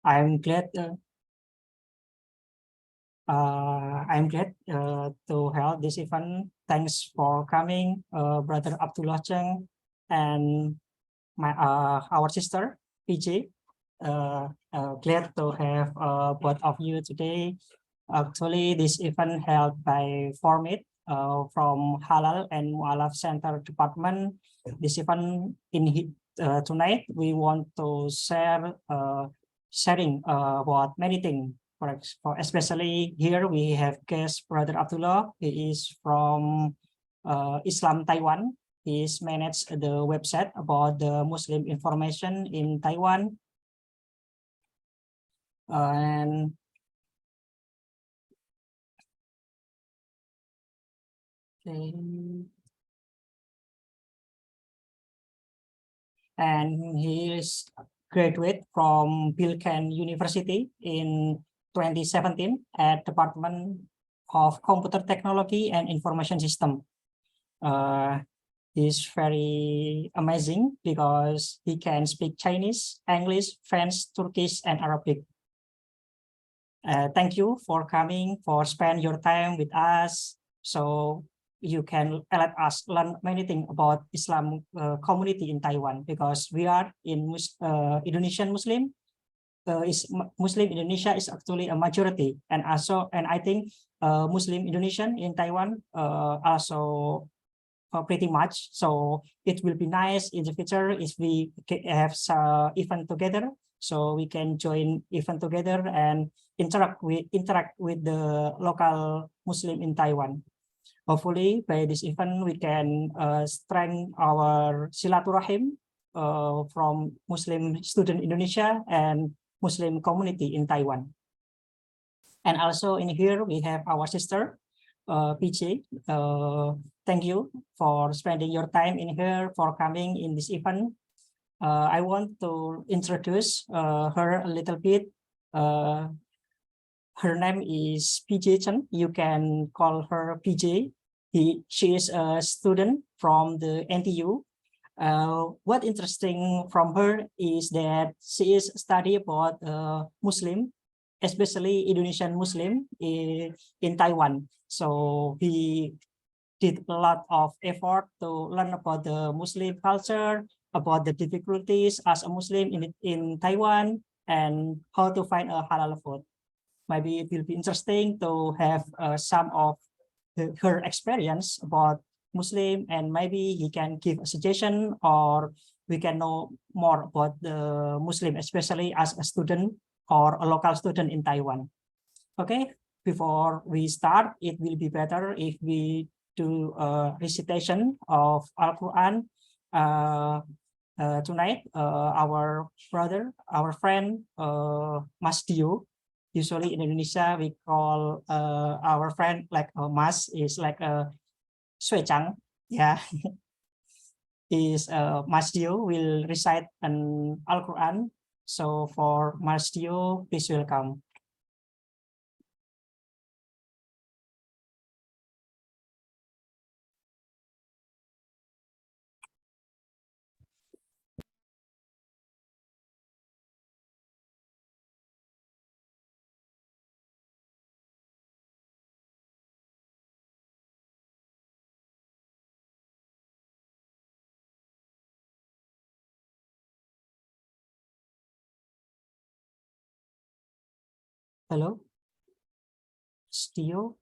I'm glad to help this event. Thanks for coming, Brother Abdullah Cheng and our sister PJ. Glad to have both of you today. Actually, this event held by Formit from Halal and Mualaf Center Department. This event tonight we want to sharing about many things. For especially here we have guest Brother Abdullah. He is from Islam Taiwan. He's managed the website about the Muslim information in Taiwan. And he is graduate from Bilken University in 2017 at Department of Computer Technology and Information System. He's very amazing because he can speak Chinese, English, French, Turkish, and Arabic. Thank you for coming, for spend your time with us. So you can let us learn many things about Islam community in Taiwan, because we are in Indonesian Muslim. Muslim Indonesia is actually a majority, and I think Muslim Indonesian in Taiwan also pretty much. So it will be nice in the future if we have event together, so we can join event together and interact with the local Muslim in Taiwan. Hopefully by this event we can strengthen our silaturahim from Muslim student Indonesia and Muslim community in Taiwan. And also in here we have our sister PJ. Thank you for spending your time in here, for coming in this event. I want to introduce her a little bit. Her name is PJ Chen. You can call her PJ. She is a student from the NTU. What interesting from her is that she is study about Muslim, especially Indonesian Muslim in Taiwan. So he did a lot of effort to learn about the Muslim culture, about the difficulties as a Muslim in Taiwan, and how to find a halal food. Maybe it will be interesting to have some of her experience about Muslim, and maybe he can give a suggestion, or we can know more about the Muslim, especially as a student or a local student in Taiwan. Okay, before we start, it will be better if we do a recitation of Al-Quran. Tonight, our brother, our friend, Mas Dio. Usually in Indonesia, we call our friend like Mas is like a Suechang. Yeah, is Mas Dio will recite an Al-Quran. So for Mas Dio, please welcome. Hello, Dio.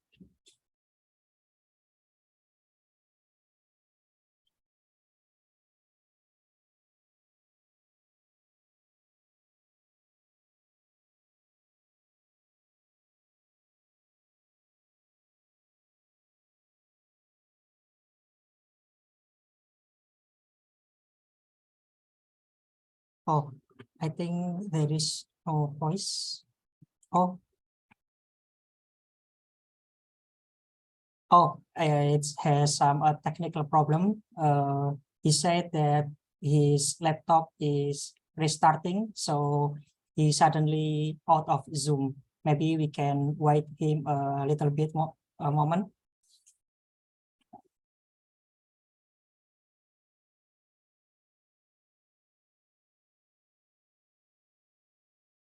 Oh, I think there is no voice. Oh, it has some technical problem. He said that his laptop is restarting, so he suddenly out of Zoom. Maybe we can wait him a little bit more, a moment.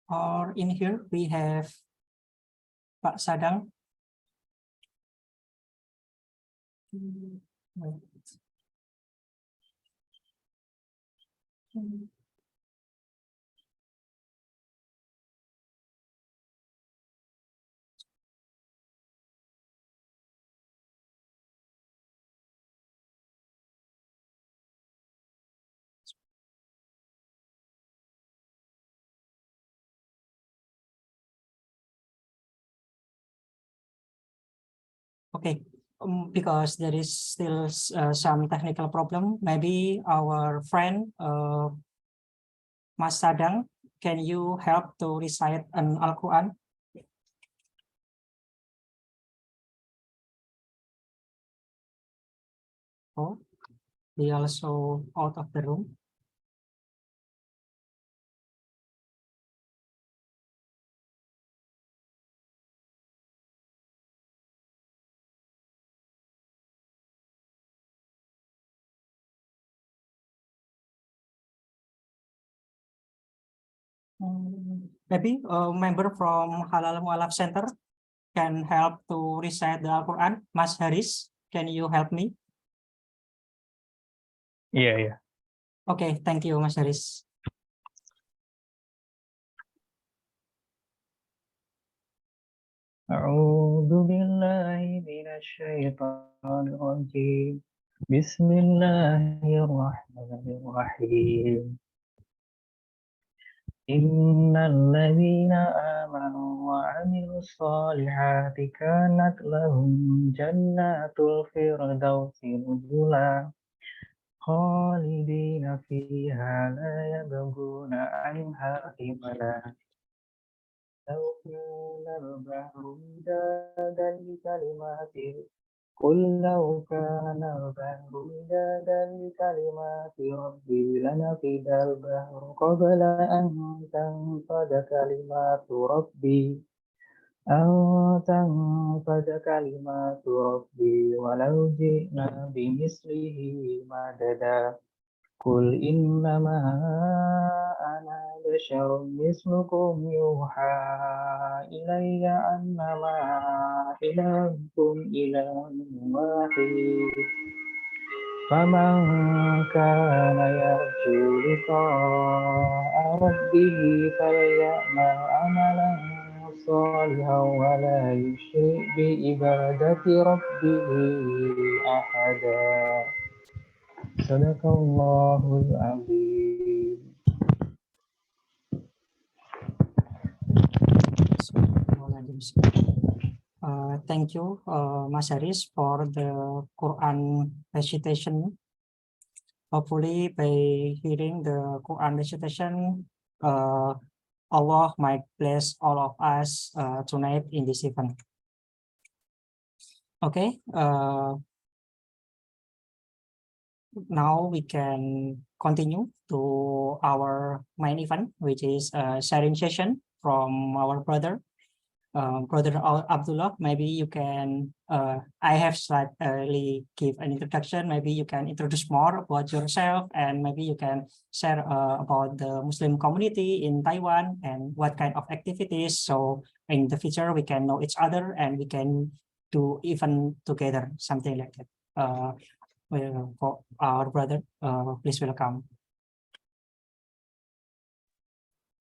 Or in here we have Pak Sadang. Okay, because there is still some technical problem. Maybe our friend Mas Sadang, can you help to recite an Al-Quran? Oh, he also out of the room. Maybe a member from Halal Mualaf Center can help to recite the Al-Quran. Mas Haris, can you help me? Yeah. Okay, thank you, Mas Haris. أعوذ بالله من الشيطان الرجيم بسم الله الرحمن الرحيم إن الذين آمنوا وعملوا الصالحات كانت لهم جنات الفردوس نزلا خالدين فيها لا يبغون عنها حولا لو كان البحر مدادا لكلماته قل لو كان البحر مدادا لكلمات ربي لنفد البحر قبل أن تنفد كلمات ربي ولو جئنا بمثله مددا قل إنما أنا بشر مثلكم يوحى إلي أنما إلهكم إله واحد فمن كان يرجو لقاء ربه فليعمل عملا صالحا ولا يشرك بعبادة ربه أحدا صدق الله العظيم. Thank you, Mas Haris, for the Quran recitation. Hopefully, by hearing the Quran recitation, Allah might bless all of us tonight in this event. Okay, now we can continue to our main event, which is a sharing session from our brother Abdullah. Maybe you can, I have slightly give an introduction. Maybe you can introduce more about yourself, and maybe you can share about the Muslim community in Taiwan and what kind of activities. So in the future, we can know each other and we can do even together, something like that. For our brother, please welcome.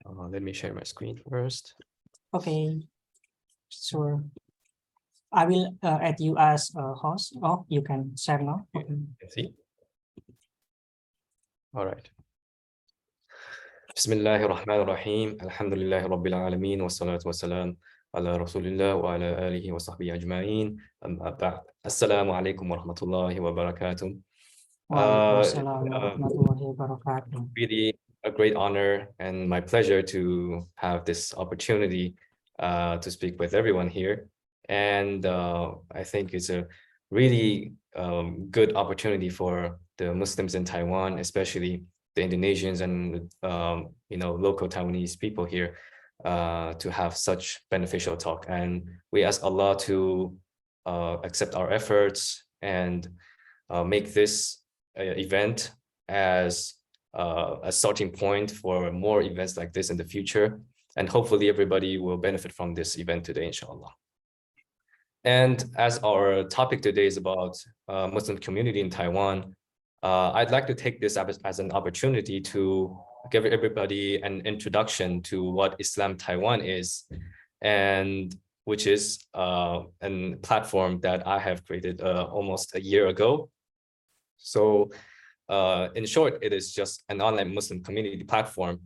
Let me share my screen first. Okay. Sure. I will add you as a host. Oh, you can share now. Okay. See. All right. Bismillahir Rahmanir Rahim. Alhamdulillahi Rabbil Alamin. Wassalatu wassalam ala Rasulillah wa ala alihi wa sahbihi ajma'in. Amma ba'd. Assalamu alaikum wa rahmatullahi wa barakatuh. Really a great honor and my pleasure to have this opportunity to speak with everyone here. And I think it's a really good opportunity for the Muslims in Taiwan, especially the Indonesians and local Taiwanese people here, to have such beneficial talk. And we ask Allah to accept our efforts and make this event as a starting point for more events like this in the future. And hopefully everybody will benefit from this event today, inshallah. And as our topic today is about Muslim community in Taiwan, I'd like to take this as an opportunity to give everybody an introduction to what Islam Taiwan is, and which is a platform that I have created almost a year ago. So in short, it is just an online Muslim community platform.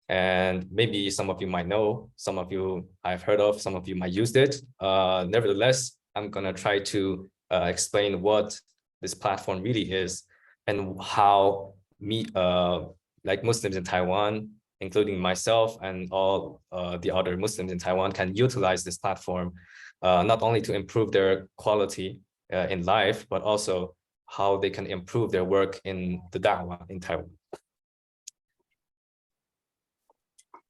And maybe some of you might know, some of you I've heard of, some of you might use it. Nevertheless, I'm gonna try to explain what this platform really is and how like Muslims in Taiwan, including myself and all the other Muslims in Taiwan, can utilize this platform not only to improve their quality in life, but also how they can improve their work in the da'wah in Taiwan.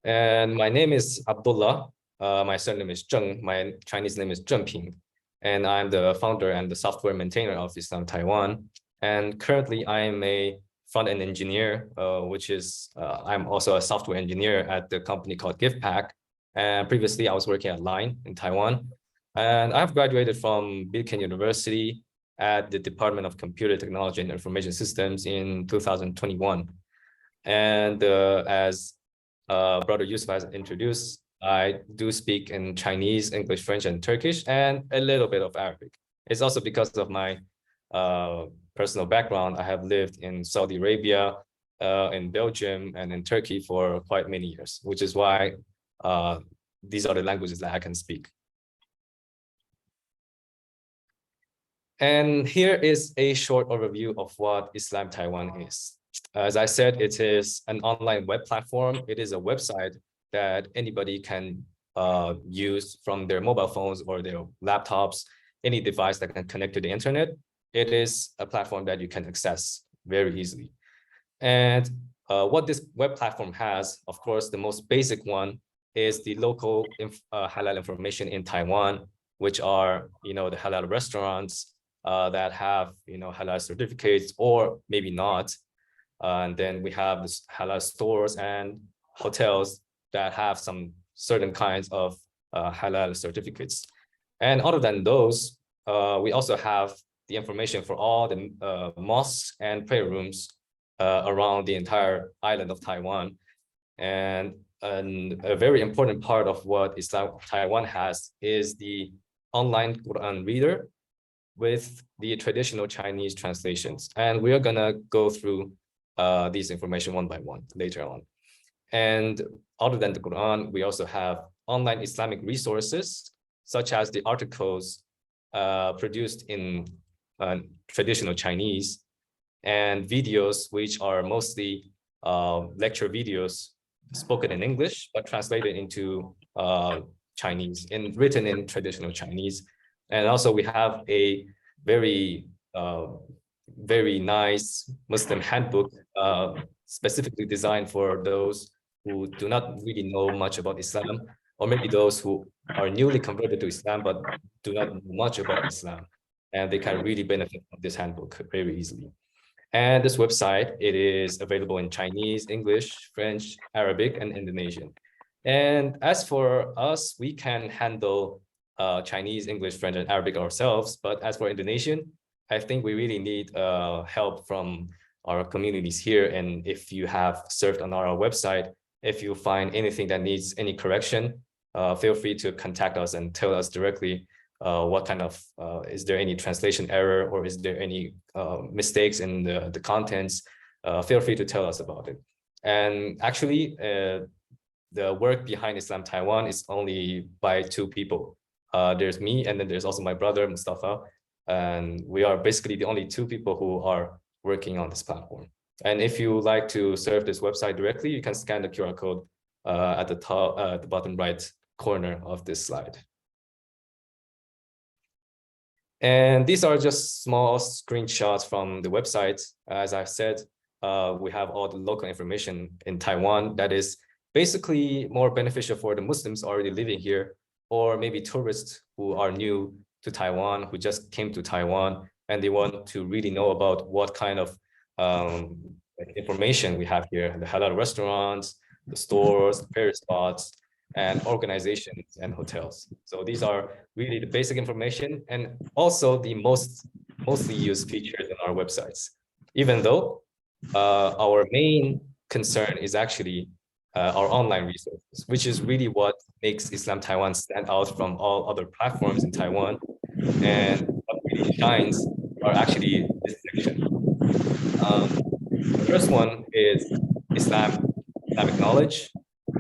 And my name is Abdullah. My surname is Zheng. My Chinese name is Zheng Ping. And I'm the founder and the software maintainer of Islam Taiwan. And currently I am a front-end engineer, which is, I'm also a software engineer at the company called GivePack. And previously I was working at Line in Taiwan. And I've graduated from Bilken University at the Department of Computer Technology and Information Systems in 2021. And as Brother Yusuf has introduced, I do speak in Chinese, English, French, and Turkish, and a little bit of Arabic. It's also because of my personal background. I have lived in Saudi Arabia, in Belgium, and in Turkey for quite many years, which is why these are the languages that I can speak. And here is a short overview of what Islam Taiwan is. As I said, it is an online web platform. It is a website that anybody can use from their mobile phones or their laptops, any device that can connect to the internet. It is a platform that you can access very easily. And what this web platform has, of course, the most basic one is the local halal information in Taiwan, which are, the halal restaurants that have, halal certificates or maybe not. And then we have this halal stores and hotels that have some certain kinds of halal certificates. And other than those, we also have the information for all the mosques and prayer rooms around the entire island of Taiwan. And a very important part of what Islam Taiwan has is the online Quran reader with the traditional Chinese translations. And we are gonna go through these information one by one later on. And other than the Quran, we also have online Islamic resources, such as the articles produced in traditional Chinese, and videos, which are mostly lecture videos spoken in English, but translated into Chinese and written in traditional Chinese. And also we have a very nice Muslim handbook specifically designed for those who do not really know much about Islam, or maybe those who are newly converted to Islam but do not know much about Islam, and they can really benefit from this handbook very easily. And this website, it is available in Chinese, English, French, Arabic, and Indonesian. And as for us, we can handle Chinese, English, French, and Arabic ourselves. But as for Indonesian, I think we really need help from our communities here. And if you have surfed on our website, if you find anything that needs any correction, feel free to contact us and tell us directly what kind of, is there any translation error, or is there any mistakes in the contents? Feel free to tell us about it. And actually, the work behind Islam Taiwan is only by two people. There's me, and then there's also my brother, Mustafa. And we are basically the only two people who are working on this platform. And if you like to serve this website directly, you can scan the QR code at the top, the bottom right corner of this slide. And these are just small screenshots from the website. As I've said, we have all the local information in Taiwan that is basically more beneficial for the Muslims already living here, or maybe tourists who are new to Taiwan, who just came to Taiwan, and they want to really know about what kind of information we have here, the halal restaurants, the stores, the prayer spots, and organizations and hotels. So these are really the basic information and also the mostly used features in our websites. Even though our main concern is actually our online resources, which is really what makes Islam Taiwan stand out from all other platforms in Taiwan. And what really shines are actually this section. The first one is Islamic knowledge,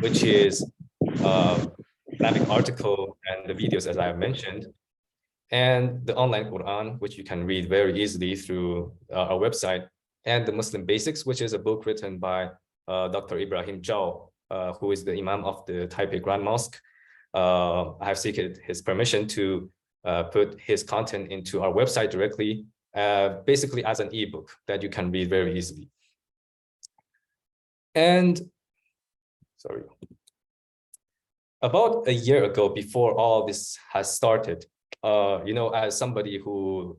which is Islamic article and the videos, as I have mentioned, and the online Quran, which you can read very easily through our website, and the Muslim Basics, which is a book written by Dr. Ibrahim Zhao, who is the Imam of the Taipei Grand Mosque. I have seeked his permission to put his content into our website directly, basically as an ebook that you can read very easily. And sorry, about a year ago, before all this has started, as somebody who,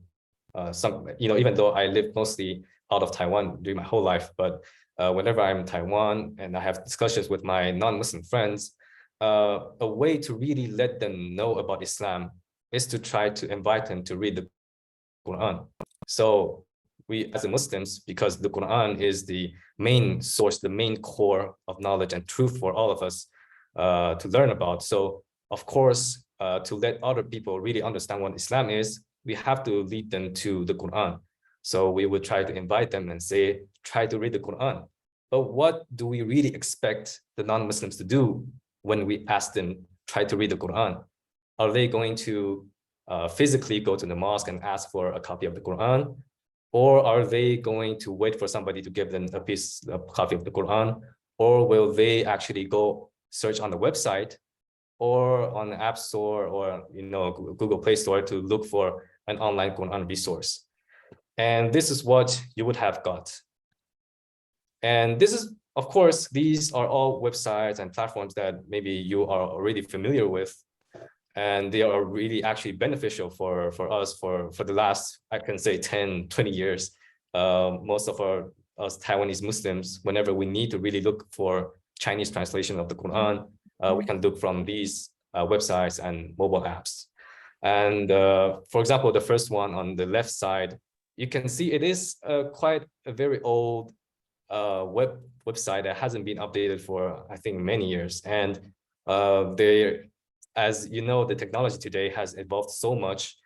even though I lived mostly out of Taiwan during my whole life, but whenever I'm in Taiwan and I have discussions with my non-Muslim friends, a way to really let them know about Islam is to try to invite them to read the Quran. So we as Muslims, because the Quran is the main source, the main core of knowledge and truth for all of us to learn about. So of course, to let other people really understand what Islam is, we have to lead them to the Quran. So we would try to invite them and say, try to read the Quran. But what do we really expect the non-Muslims to do when we ask them, try to read the Quran? Are they going to physically go to the mosque and ask for a copy of the Quran? Or are they going to wait for somebody to give them a copy of the Quran? Or will they actually go search on the website or on the App Store or Google Play Store to look for an online Quran resource? And this is what you would have got. And this is, of course, these are all websites and platforms that maybe you are already familiar with. And they are really actually beneficial for us for the last, I can say, 10, 20 years. Most of us Taiwanese Muslims, whenever we need to really look for Chinese translation of the Quran, we can look from these websites and mobile apps. And for example, the first one on the left side, you can see it is quite a very old website that hasn't been updated for, I think, many years. And as you know, the technology today has evolved so much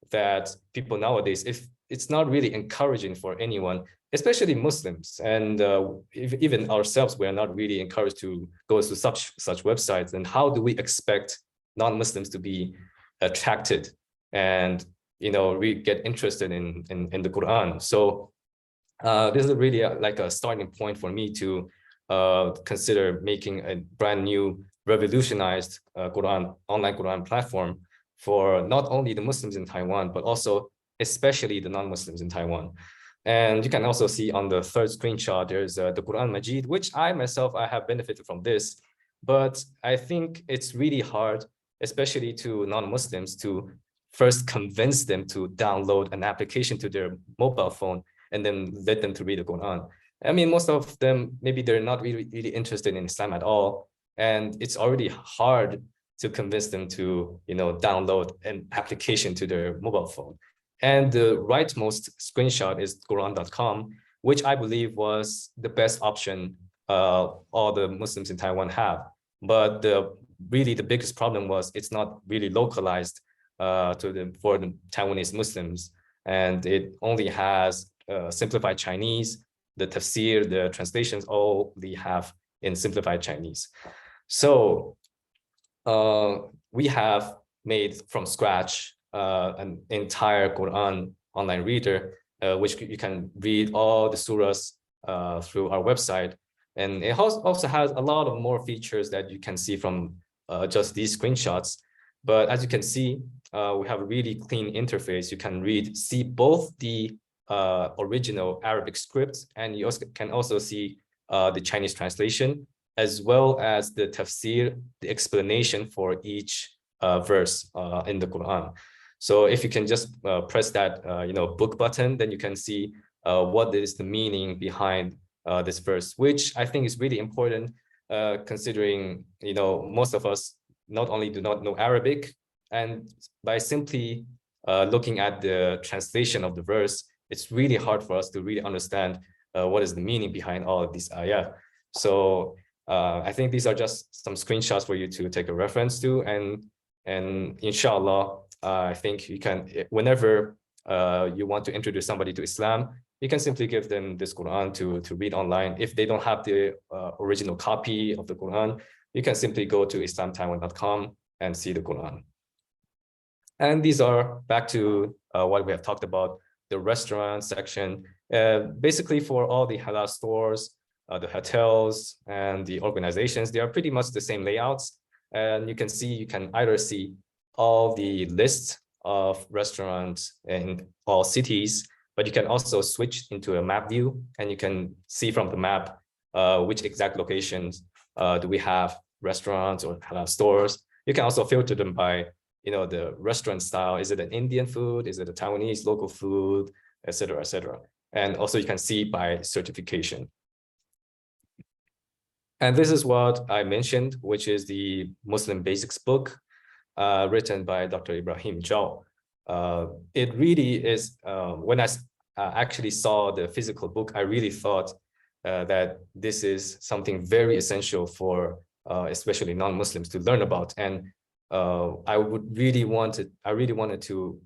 that people nowadays, if it's not really encouraging for anyone, especially Muslims, and even ourselves, we are not really encouraged to go to such websites. And how do we expect non-Muslims to be attracted and we get interested in the Quran? So this is really like a starting point for me to consider making a brand new revolutionized online Quran platform for not only the Muslims in Taiwan, but also especially the non-Muslims in Taiwan. And you can also see on the third screenshot, there's the Quran Majid, which I myself, I have benefited from this, but I think it's really hard, especially to non-Muslims, to first convince them to download an application to their mobile phone and then let them to read the Quran. I mean, most of them, maybe they're not really interested in Islam at all. And it's already hard to convince them to, download an application to their mobile phone. And the rightmost screenshot is Quran.com, which I believe was the best option all the Muslims in Taiwan have. But really the biggest problem was it's not really localized for the Taiwanese Muslims. And it only has simplified Chinese, the tafsir, the translations, all they have in simplified Chinese. So we have made from scratch an entire Quran online reader, which you can read all the surahs through our website. And it also has a lot of more features that you can see from just these screenshots. But as you can see, we have a really clean interface. You can see both the original Arabic script, and you can also see the Chinese translation, as well as the tafsir, the explanation for each verse in the Quran. So if you can just press that book button, then you can see what is the meaning behind this verse, which I think is really important, considering, most of us not only do not know Arabic, and by simply looking at the translation of the verse, it's really hard for us to really understand what is the meaning behind all of these ayah. So I think these are just some screenshots for you to take a reference to, and inshallah, I think you can, whenever you want to introduce somebody to Islam, you can simply give them this Quran to read online. If they don't have the original copy of the Quran, you can simply go to islamtaiwan.com and see the Quran. And these are back to what we have talked about, the restaurant section. Basically for all the halal stores, the hotels and the organizations, they are pretty much the same layouts. And you can either see all the lists of restaurants in all cities, but you can also switch into a map view, and you can see from the map which exact locations do we have restaurants or halal stores. You can also filter them by the restaurant style. Is it an Indian food? Is it a Taiwanese local food, etc., etc. And also you can see by certification. And this is what I mentioned, which is the Muslim Basics book written by Dr. Ibrahim Zhao. It really is, when I actually saw the physical book, I really thought that this is something very essential for especially non-Muslims to learn about. And I really wanted to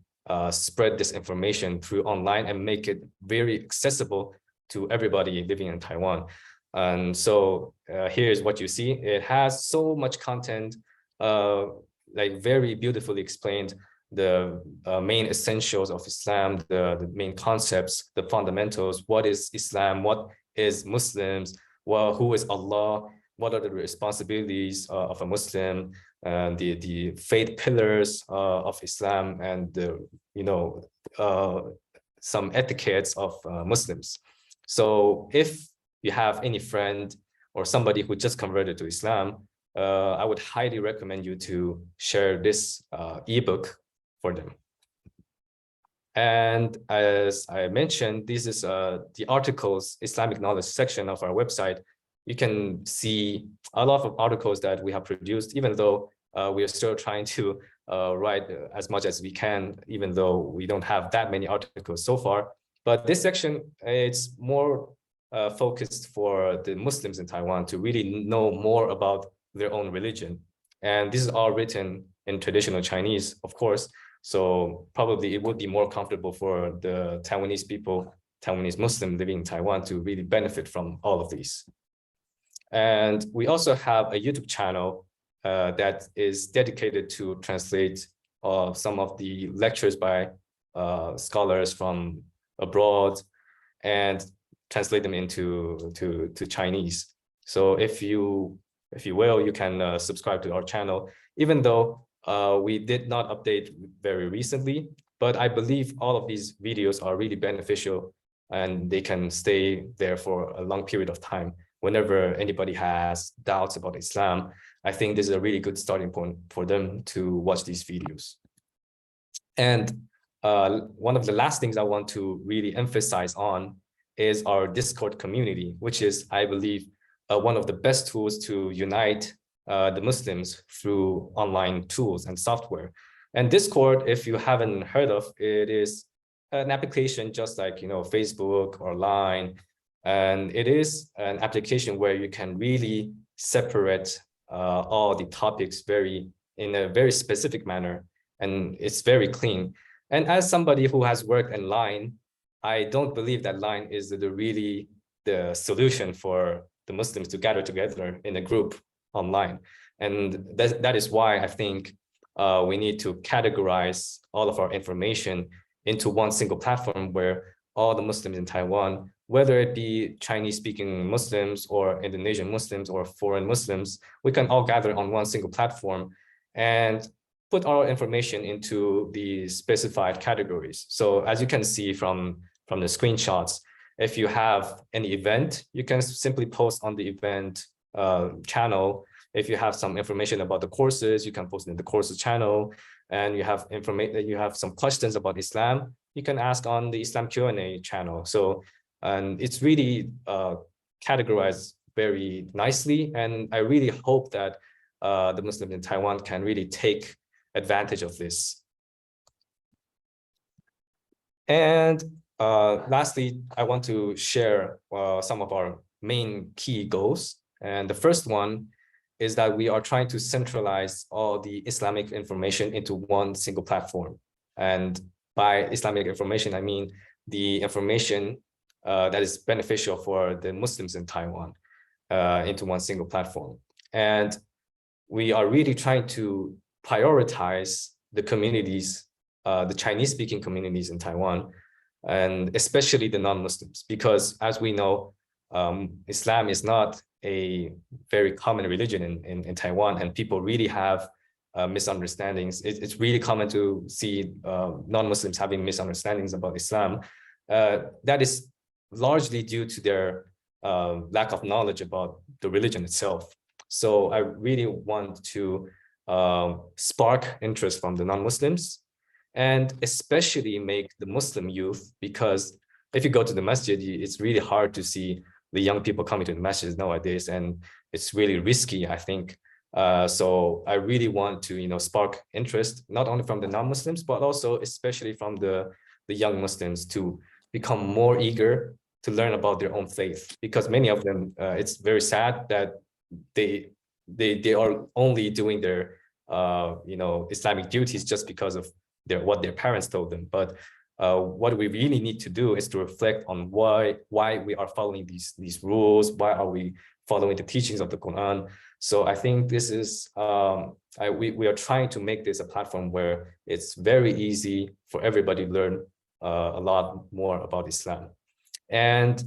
spread this information through online and make it very accessible to everybody living in Taiwan. And so here's what you see. It has so much content, like very beautifully explained the main essentials of Islam, the main concepts, the fundamentals. What is Islam? What is Muslims? Well, who is Allah? What are the responsibilities of a Muslim? And the faith pillars of Islam, and some etiquettes of Muslims. So if you have any friend or somebody who just converted to Islam, I would highly recommend you to share this ebook for them. And as I mentioned, this is the articles, Islamic knowledge section of our website. You can see a lot of articles that we have produced, even though we are still trying to write as much as we can, even though we don't have that many articles so far. But this section, it's more focused for the Muslims in Taiwan to really know more about their own religion. And this is all written in traditional Chinese, of course. So probably it would be more comfortable for the Taiwanese people, Taiwanese Muslim living in Taiwan, to really benefit from all of these. And we also have a YouTube channel that is dedicated to translate some of the lectures by scholars from abroad and translate them into Chinese. So if you will, you can subscribe to our channel, even though we did not update very recently, but I believe all of these videos are really beneficial and they can stay there for a long period of time. Whenever anybody has doubts about Islam, I think this is a really good starting point for them to watch these videos. And one of the last things I want to really emphasize on is our Discord community, which is, I believe, one of the best tools to unite the Muslims through online tools and software. And Discord, if you haven't heard of, it is an application just like Facebook or Line. And it is an application where you can really separate all the topics in a very specific manner, and it's very clean. And as somebody who has worked in Line, I don't believe that Line is really the solution for the Muslims to gather together in a group online. And that is why I think we need to categorize all of our information into one single platform where all the Muslims in Taiwan, whether it be Chinese-speaking Muslims or Indonesian Muslims or foreign Muslims, we can all gather on one single platform and put our information into the specified categories. So as you can see from the screenshots, if you have any event, you can simply post on the event channel. If you have some information about the courses, you can post in the courses channel. And you have some questions about Islam, you can ask on the Islam Q&A channel. So, and it's really categorized very nicely. And I really hope that the Muslims in Taiwan can really take advantage of this. And lastly, I want to share some of our main key goals. And the first one is that we are trying to centralize all the Islamic information into one single platform. And by Islamic information, I mean the information that is beneficial for the Muslims in Taiwan into one single platform. And we are really trying to prioritize the communities, the Chinese-speaking communities in Taiwan, and especially the non-Muslims, because as we know, Islam is not a very common religion in Taiwan, and people really have misunderstandings. It's really common to see non-Muslims having misunderstandings about Islam. That is largely due to their lack of knowledge about the religion itself. So I really want to spark interest from the non-Muslims, and especially make the Muslim youth, because if you go to the masjid, it's really hard to see the young people coming to the masjid nowadays, and it's really risky, I think. So I really want to, spark interest, not only from the non-Muslims, but also especially from the young Muslims, to become more eager to learn about their own faith, because many of them, it's very sad that they are only doing their Islamic duties just because of what their parents told them. But what we really need to do is to reflect on why we are following these rules, why are we following the teachings of the Quran. So I think this is we are trying to make this a platform where it's very easy for everybody to learn a lot more about Islam. And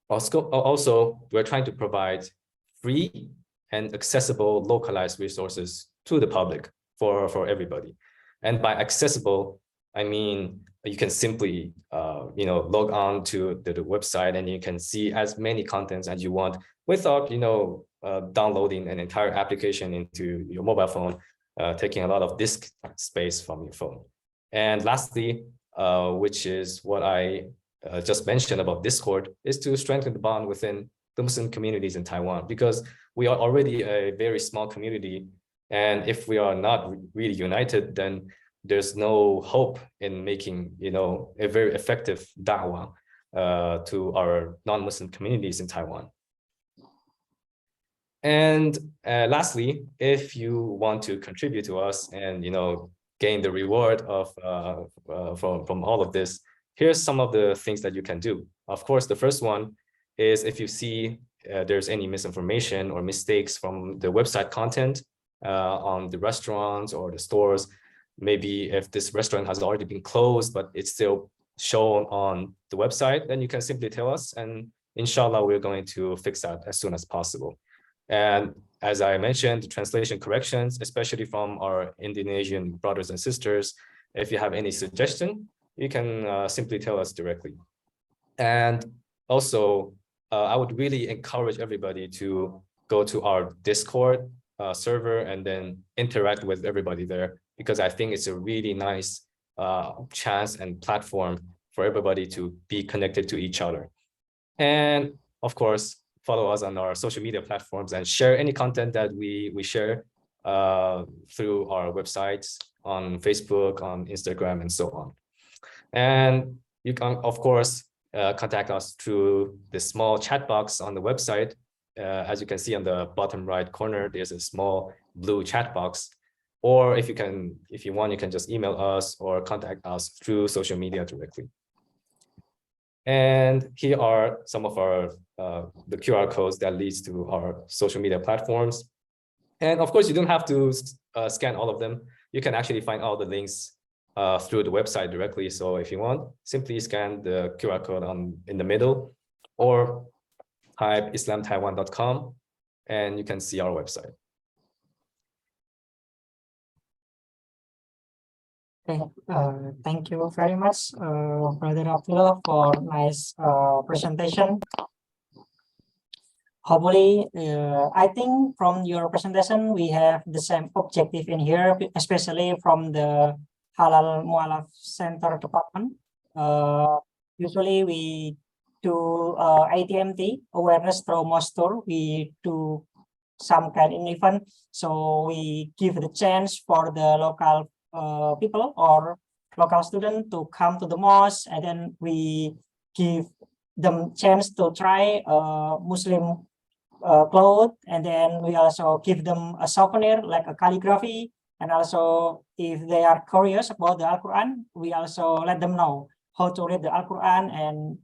also we're trying to provide free and accessible localized resources to the public for everybody. And by accessible, I mean you can simply log on to the website, and you can see as many contents as you want without downloading an entire application into your mobile phone, taking a lot of disk space from your phone. And lastly, which is what I just mentioned about Discord, is to strengthen the bond within the Muslim communities in Taiwan, because we are already a very small community, and if we are not really united, then there's no hope in making a very effective da'wah to our non-Muslim communities in Taiwan. And lastly, if you want to contribute to us and gain the reward of from all of this, here's some of the things that you can do. Of course, the first one is if you see there's any misinformation or mistakes from the website content on the restaurants or the stores. Maybe if this restaurant has already been closed, but it's still shown on the website, then you can simply tell us, and inshallah, we're going to fix that as soon as possible. And as I mentioned, the translation corrections, especially from our Indonesian brothers and sisters, if you have any suggestion, you can simply tell us directly. And also, I would really encourage everybody to go to our Discord server and then interact with everybody there, because I think it's a really nice chance and platform for everybody to be connected to each other. And of course, follow us on our social media platforms and share any content that we share through our websites, on Facebook, on Instagram, and so on. And you can, of course, contact us through the small chat box on the website. As you can see on the bottom right corner, there's a small blue chat box. Or if you want, you can just email us or contact us through social media directly. And here are some of our the QR codes that leads to our social media platforms. And of course, you don't have to scan all of them. You can actually find all the links through the website directly. So if you want, simply scan the QR code in the middle, or type islamtaiwan.com, and you can see our website. Okay, thank you very much, Brother Abdullah, for nice presentation. Hopefully, I think from your presentation, we have the same objective in here, especially from the Halal Mualaf Center department. Usually we do ATMT, awareness through most tour. We do some kind of event, so we give the chance for the local people or local student to come to the mosque, and then we give them chance to try Muslim clothes, and then we also give them a souvenir like a calligraphy. And also, if they are curious about the Al-Quran, we also let them know how to read the Al-Quran and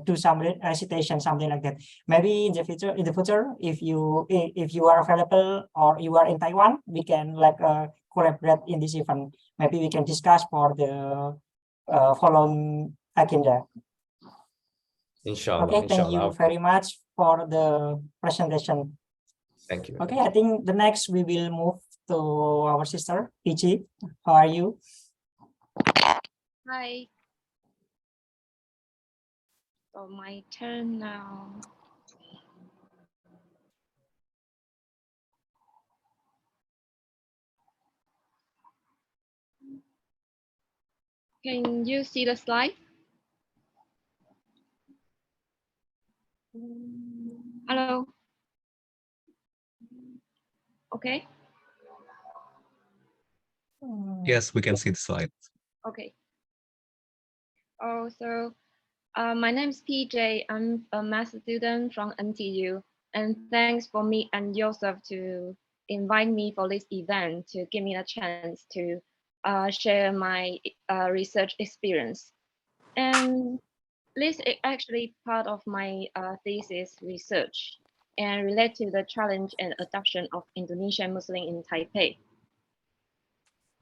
do some recitation, something like that. Maybe in the future, if you are available or you are in Taiwan, we can like collaborate in this event. Maybe we can discuss for the following agenda. Inshallah. Okay, thank you very much for the presentation. Thank you. Okay, I think the next we will move to our sister, PG. How are you? Hi. So my turn now. Can you see the slide? Hello. Okay. Yes, we can see the slide. Okay. My name is PJ. I'm a master student from NTU, and thanks for me and Joseph to invite me for this event to give me a chance to share my research experience. And this is actually part of my thesis research and relate to the challenge and adoption of Indonesian Muslim in Taipei.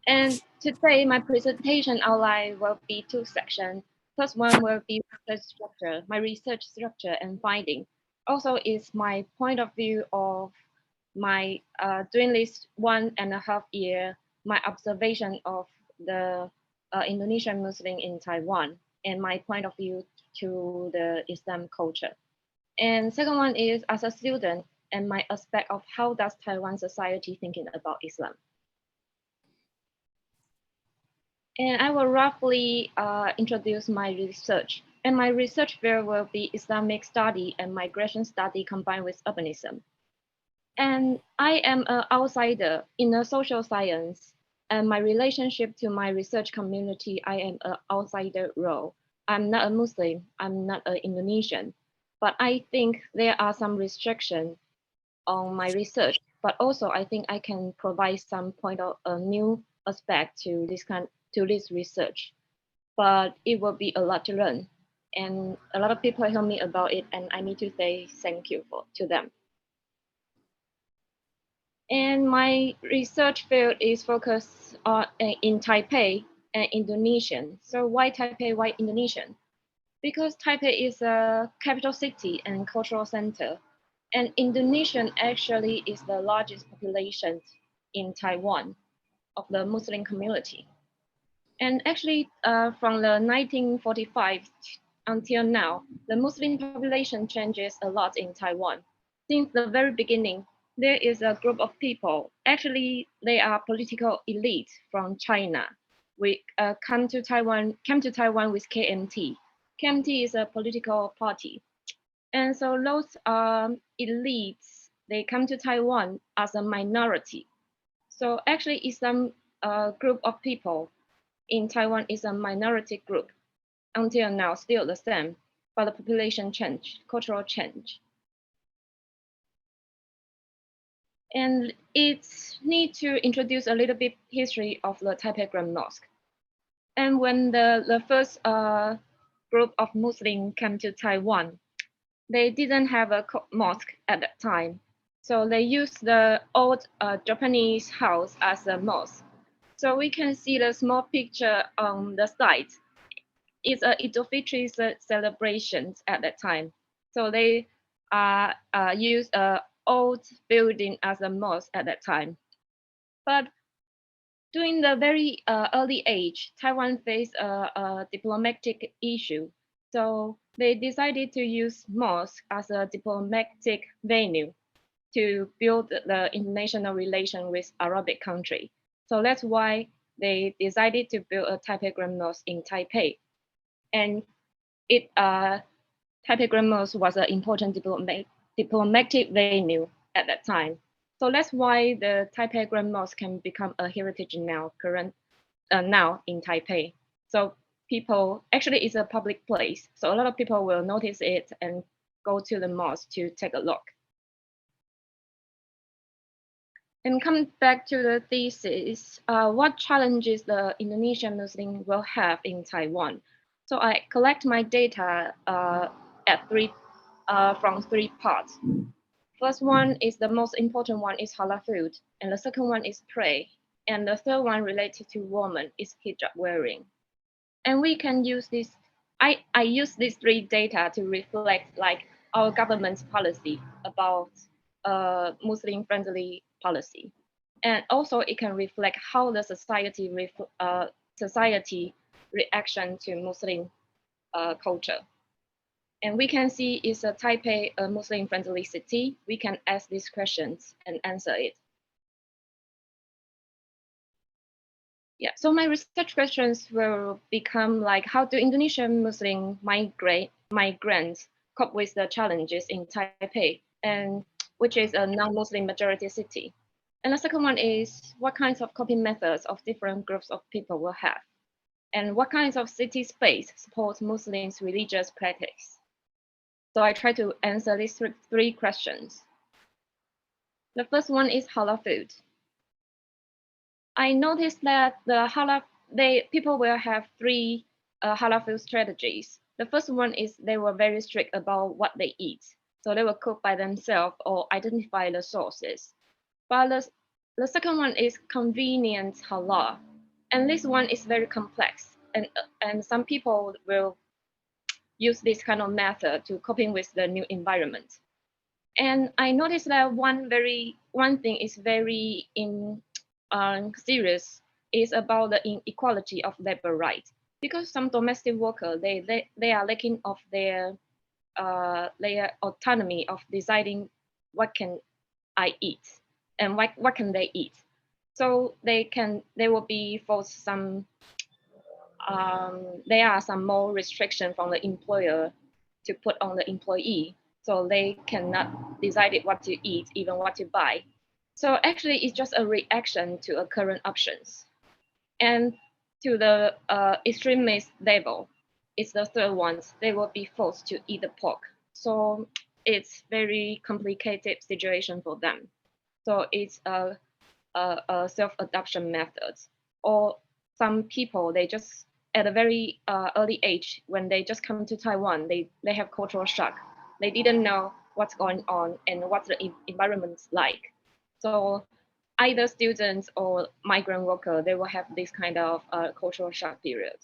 And today, my presentation outline will be two sections. First one will be my research structure and finding. Also is my point of view of my during this 1.5 year, my observation of the Indonesian Muslim in Taiwan and my point of view to the Islam culture. And second one is as a student and my aspect of how does Taiwan society thinking about Islam. And I will roughly introduce my research. And my research field will be Islamic study and migration study combined with urbanism. And I am an outsider in a social science. And my relationship to my research community, I am an outsider role. I'm not a Muslim, I'm not an Indonesian, but I think there are some restrictions on my research, but also I think I can provide some point of a new aspect to this research, but it will be a lot to learn. And a lot of people tell me about it, and I need to say thank you to them. And my research field is focused in Taipei and Indonesian. So why Taipei, why Indonesian? Because Taipei is a capital city and cultural center. And Indonesian actually is the largest population in Taiwan of the Muslim community. And actually, from the 1945 until now, the Muslim population changes a lot in Taiwan. Since the very beginning, there is a group of people. Actually, they are political elite from China. We came to Taiwan with KMT. KMT is a political party. And so those elites, they come to Taiwan as a minority. So actually, Islam group of people in Taiwan is a minority group. Until now, still the same, but the population change, cultural change. And it's need to introduce a little bit history of the Taipei Grand Mosque. And when the first group of Muslims came to Taiwan, they didn't have a mosque at that time. So they used the old Japanese house as a mosque. So we can see the small picture on the side. It's a Eid al-Fitr celebrations at that time. So they used an old building as a mosque at that time. But during the very early age, Taiwan faced a diplomatic issue. So they decided to use mosque as a diplomatic venue to build the international relation with Arabic country. So that's why they decided to build a Taipei Grand Mosque in Taipei. And it Taipei Grand Mosque was an important diplomatic venue at that time. So that's why the Taipei Grand Mosque can become a heritage now in Taipei. So people, actually it's a public place. So a lot of people will notice it and go to the mosque to take a look. And coming back to the thesis, what challenges the Indonesian Muslim will have in Taiwan? So I collect my data from three parts. First one is the most important one is halal food, and the second one is pray, and the third one related to woman is hijab wearing. And we can use this. I use these three data to reflect like our government's policy about Muslim friendly policy. And also it can reflect how the society reaction to Muslim culture. And we can see is a Taipei a Muslim friendly city. We can ask these questions and answer it. Yeah, so my research questions will become like, how do Indonesian Muslim migrants cope with the challenges in Taipei, and which is a non-Muslim majority city? And the second one is, what kinds of coping methods of different groups of people will have? And what kinds of city space supports Muslims' religious practice? So I try to answer these three questions. The first one is halal food. I noticed that the halal, people will have three halal food strategies. The first one is they were very strict about what they eat. So they will cook by themselves or identify the sources. But the second one is convenient halal. And this one is very complex. And some people will use this kind of method to coping with the new environment. And I noticed that one thing is very serious is about the inequality of labor rights, because some domestic workers they are lacking of their autonomy of deciding what can I eat and what can they eat. So they will be forced some there are some more restriction from the employer to put on the employee, so they cannot decide what to eat, even what to buy. So actually, it's just a reaction to current options. And to the extremist level, it's the third ones. They will be forced to eat the pork. So it's very complicated situation for them. So it's a self-adoption method. Or some people, they just at a very early age, when they just come to Taiwan, they have cultural shock. They didn't know what's going on and what the environment's like. So either students or migrant worker, they will have this kind of cultural shock period.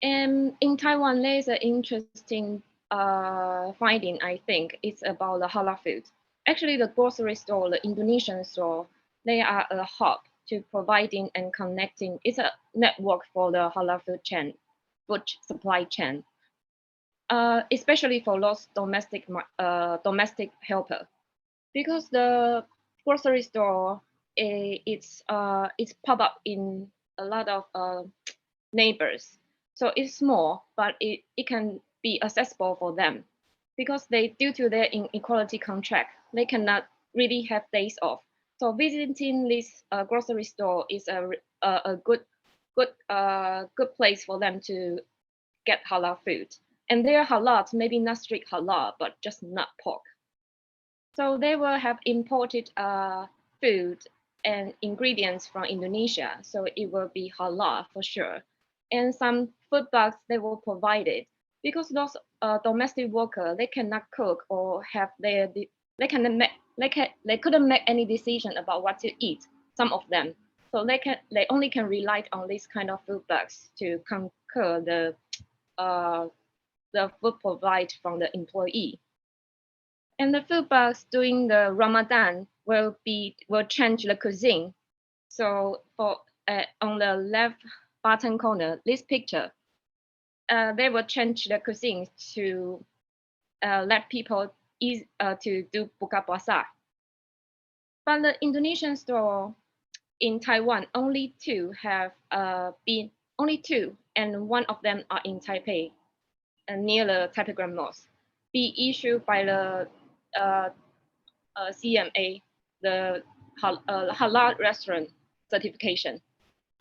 And in Taiwan, there's an interesting finding, I think. It's about the halal food. Actually, the grocery store, the Indonesian store, they are a hub to providing and connecting. It's a network for the halal food supply chain, especially for those domestic helper, because the grocery store it's pop up in a lot of neighbors. So it's small, but it can be accessible for them, because due to their inequality contract, they cannot really have days off. So visiting this grocery store is a good place for them to get halal food. And their halal, maybe not strict halal, but just not pork. So they will have imported food and ingredients from Indonesia. So it will be halal for sure. And some food bags they will provide it, because those domestic workers, they cannot cook or have they couldn't make any decision about what to eat, some of them. So they only can rely on this kind of food bags to concur the food provided from the employee. And the food bags during the Ramadan will change the cuisine. So for on the left bottom corner, this picture, they will change the cuisine to let people eat to do buka puasa. But the Indonesian store in Taiwan, only two have been only 2, and one of them are in Taipei, near the Taipei Grand Mosque, be issued by the CMA, the Halal restaurant certification.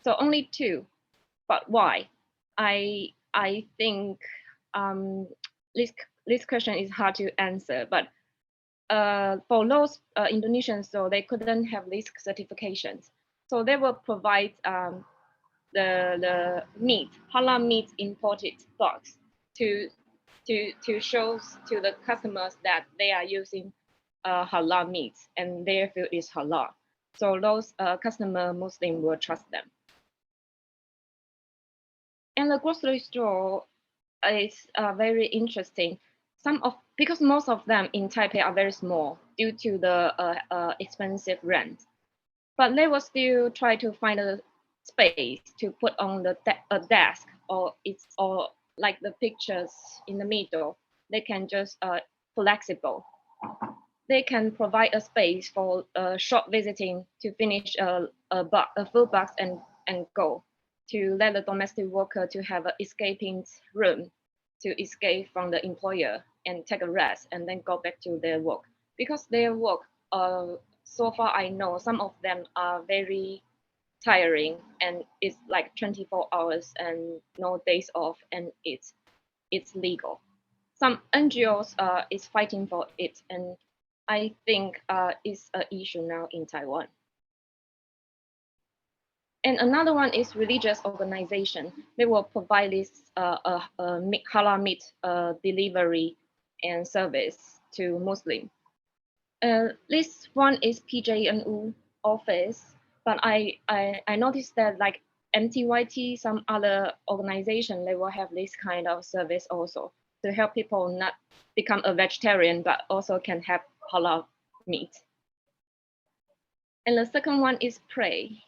So only 2, but why? I think this question is hard to answer, but for those Indonesians, so they couldn't have these certifications, so they will provide the meat, halal meat imported box to show to the customers that they are using halal meat and their food is halal. So those customer Muslim will trust them. And the grocery store is very interesting. Because most of them in Taipei are very small due to the expensive rent, but they will still try to find a space to put on the a desk, or like the pictures in the middle. They can just flexible. They can provide a space for short visiting to finish a full box and go, to let the domestic worker to have an escaping room to escape from the employer and take a rest and then go back to their work. Because their work, so far I know, some of them are very tiring and it's like 24 hours and no days off, and it's legal. Some NGOs is fighting for it, and I think it's an issue now in Taiwan. And another one is religious organization. They will provide this halal meat delivery and service to Muslim. This one is PJNU office, but I noticed that like MTYT, some other organization, they will have this kind of service also to help people not become a vegetarian, but also can have halal meat. And the second one is pray.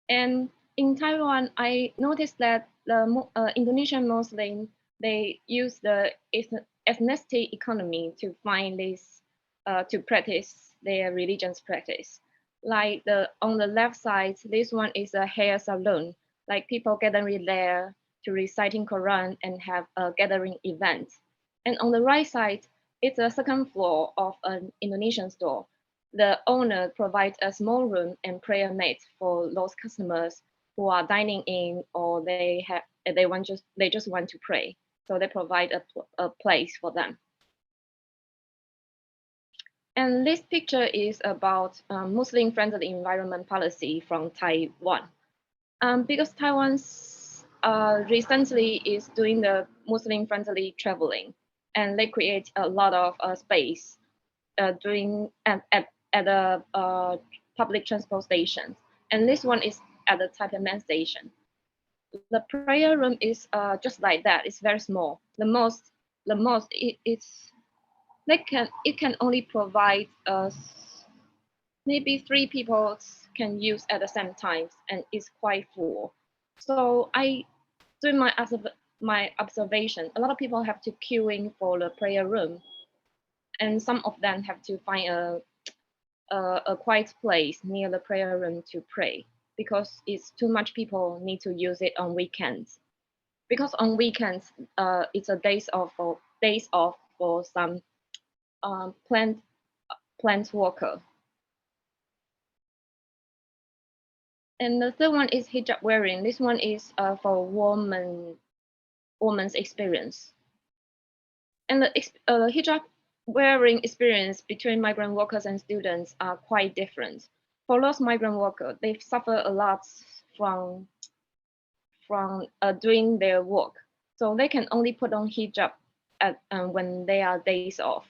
And in Taiwan, I noticed that the Indonesian Muslim, they use the ethnicity economy to find this, to practice their religious practice. Like on the left side, this one is a hair salon, like people gathering there to reciting Quran and have a gathering event. And on the right side, it's a second floor of an Indonesian store. The owner provides a small room and prayer mat for those customers who are dining in, or they just want to pray. So they provide a place for them. And this picture is about Muslim-friendly environment policy from Taiwan. Because Taiwan's recently is doing the Muslim-friendly traveling, and they create a lot of space doing at the public transport stations. And this one is at the Taipei main station. The prayer room is just like that. It's very small. The most it can only provide maybe 3 people can use at the same time, and it's quite full. So during my observation, a lot of people have to queuing for the prayer room, and some of them have to find a quiet place near the prayer room to pray, because it's too much people need to use it on weekends. Because on weekends, it's a days off for some plant worker. And the third one is hijab wearing. This one is for woman's experience. And the hijab wearing experience between migrant workers and students are quite different. For those migrant workers, they suffer a lot from doing their work. So they can only put on hijab when they are days off.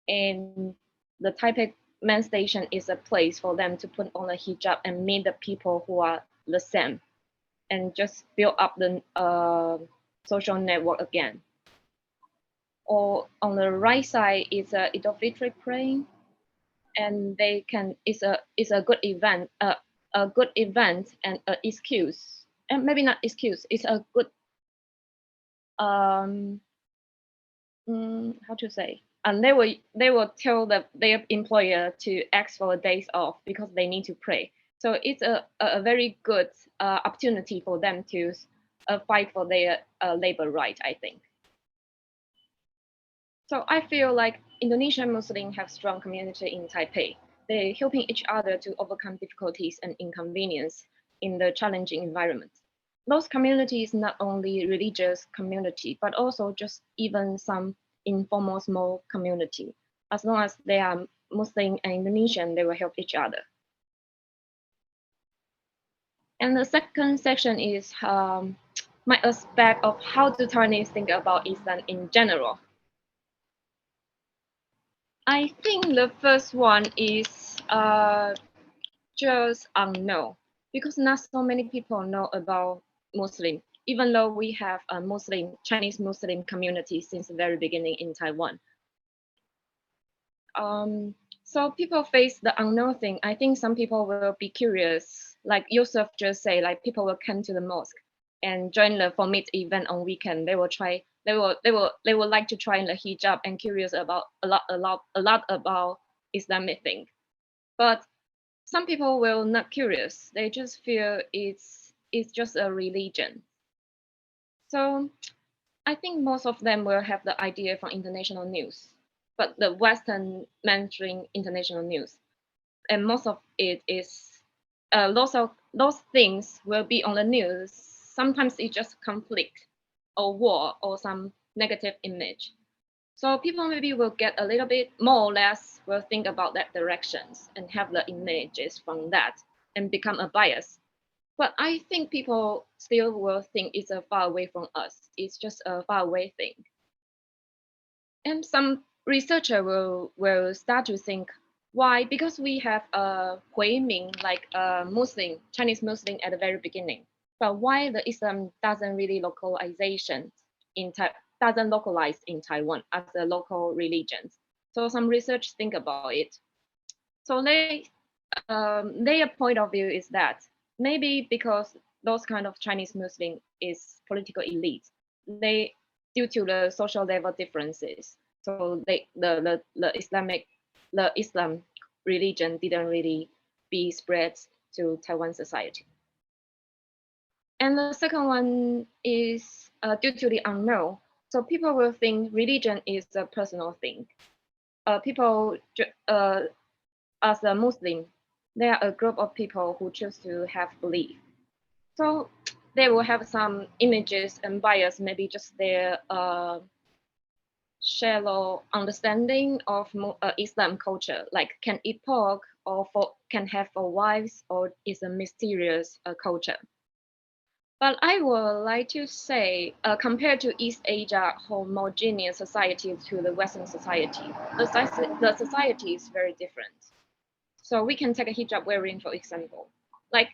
And the Taipei main station is a place for them to put on a hijab and meet the people who are the same, and just build up the social network again. Or on the right side is a Eid al-Fitr praying, and it's a good event, a good event and an excuse, and maybe not excuse. It's a good how to say. And they will tell their employer to ask for days off because they need to pray. So it's a very good opportunity for them to fight for their labor right, I think. So I feel like Indonesian Muslims have strong community in Taipei. They're helping each other to overcome difficulties and inconvenience in the challenging environment. Those communities not only religious community, but also just even some informal small community. As long as they are Muslim and Indonesian, they will help each other. And the second section is my aspect of how do Taiwanese think about Islam in general. I think the first one is just unknown because not so many people know about Muslim, even though we have a Chinese Muslim community since the very beginning in Taiwan. So people face the unknown thing. I think some people will be curious, like Yusuf just say, like people will come to the mosque and join the Formit event on weekend. They will like to try the hijab and curious about a lot about Islamic thing. But some people will not curious. They just feel it's just a religion. So I think most of them will have the idea from international news, but the Western mainstream international news, and most of it is those things will be on the news. Sometimes it's just conflict or war or some negative image. So people maybe will get a little bit more or less will think about that directions and have the images from that and become a bias. But I think people still will think it's a far away from us. It's just a far away thing. And some researcher will start to think why, because we have a Huiming, like a Muslim, Chinese Muslim at the very beginning. But why the Islam doesn't really doesn't localize in Taiwan as a local religion? So some research think about it. So their point of view is that maybe because those kind of Chinese Muslim is political elite, they due to the social level differences, so the Islam religion didn't really be spread to Taiwan society. And the second one is due to the unknown. So people will think religion is a personal thing. People, as a Muslim, there are a group of people who choose to have belief. So they will have some images and bias, maybe just their shallow understanding of Islam culture, like can eat pork or can have a wives or is a mysterious culture. But I would like to say, compared to East Asia homogeneous society to the Western society, the society is very different. So we can take a hijab wearing, for example. Like,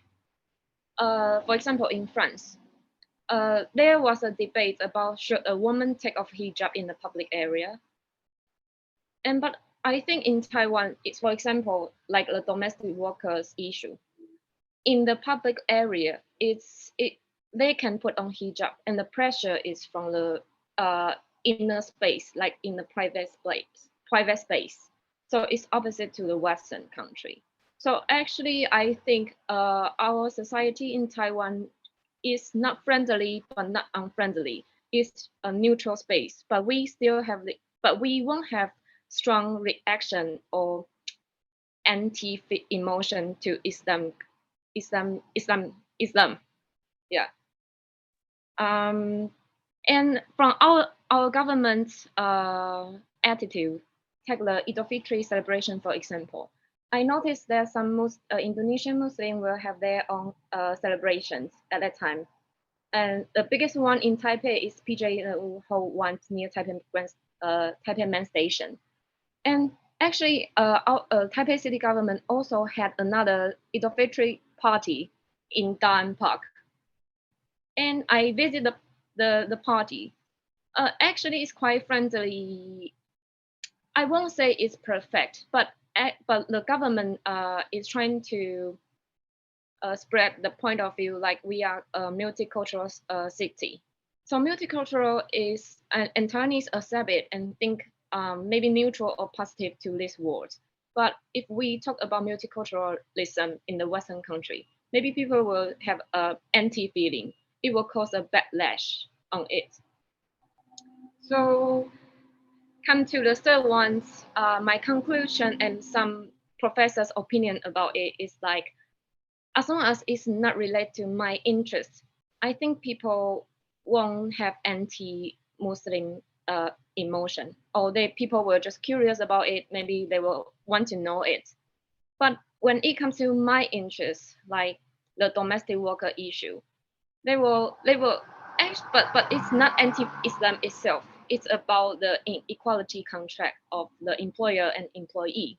for example, in France, there was a debate about should a woman take off hijab in the public area. But I think in Taiwan, it's, for example, like the domestic workers issue. In the public area, they can put on hijab, and the pressure is from the inner space, like in the private space. So it's opposite to the Western country. So actually, I think our society in Taiwan is not friendly, but not unfriendly. It's a neutral space, but we still have but we won't have strong reaction or anti emotion to Islam. Yeah. And from our government's attitude, take the Idul Fitri celebration, for example. I noticed that some Indonesian Muslims will have their own celebrations at that time. And the biggest one in Taipei is PJ who hold one near Taipei Main Station. And actually, our Taipei city government also had another Idul Fitri party in Dan Park. And I visited the party. Actually, it's quite friendly. I won't say it's perfect, but the government is trying to spread the point of view like we are a multicultural city. So multicultural is, and Taiwanese accept it and think maybe neutral or positive to this word. But if we talk about multiculturalism in the Western country, maybe people will have a anti-feeling. It will cause a backlash on it. So come to the third one, my conclusion and some professors' opinion about it is like, as long as it's not related to my interest, I think people won't have anti-Muslim emotion, or people were just curious about it. Maybe they will want to know it. But when it comes to my interest, like the domestic worker issue, they will but it's not anti-Islam itself. It's about the inequality contract of the employer and employee.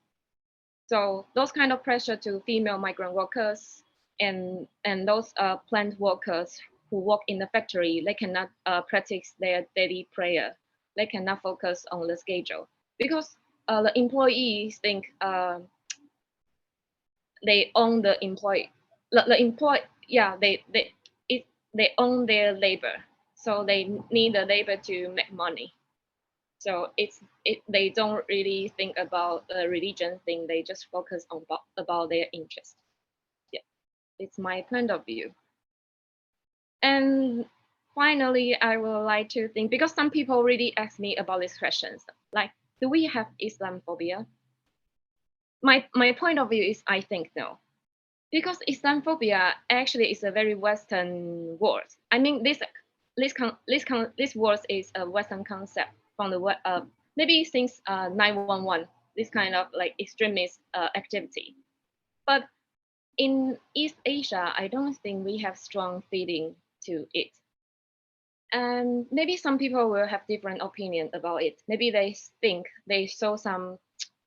So those kind of pressure to female migrant workers and those plant workers who work in the factory, they cannot practice their daily prayer. They cannot focus on the schedule because the employees think they own the employee. They own their labor, so they need the labor to make money. So they don't really think about the religion thing. They just focus on about their interest. Yeah, it's my point of view. And finally, I would like to think, because some people really ask me about these questions, like, do we have Islamophobia? My point of view is, I think no, because Islamophobia actually is a very Western word. I mean, this word is a Western concept from the maybe since 911, this kind of like extremist activity. But in East Asia, I don't think we have strong feeling to it. And maybe some people will have different opinion about it. Maybe they think they saw some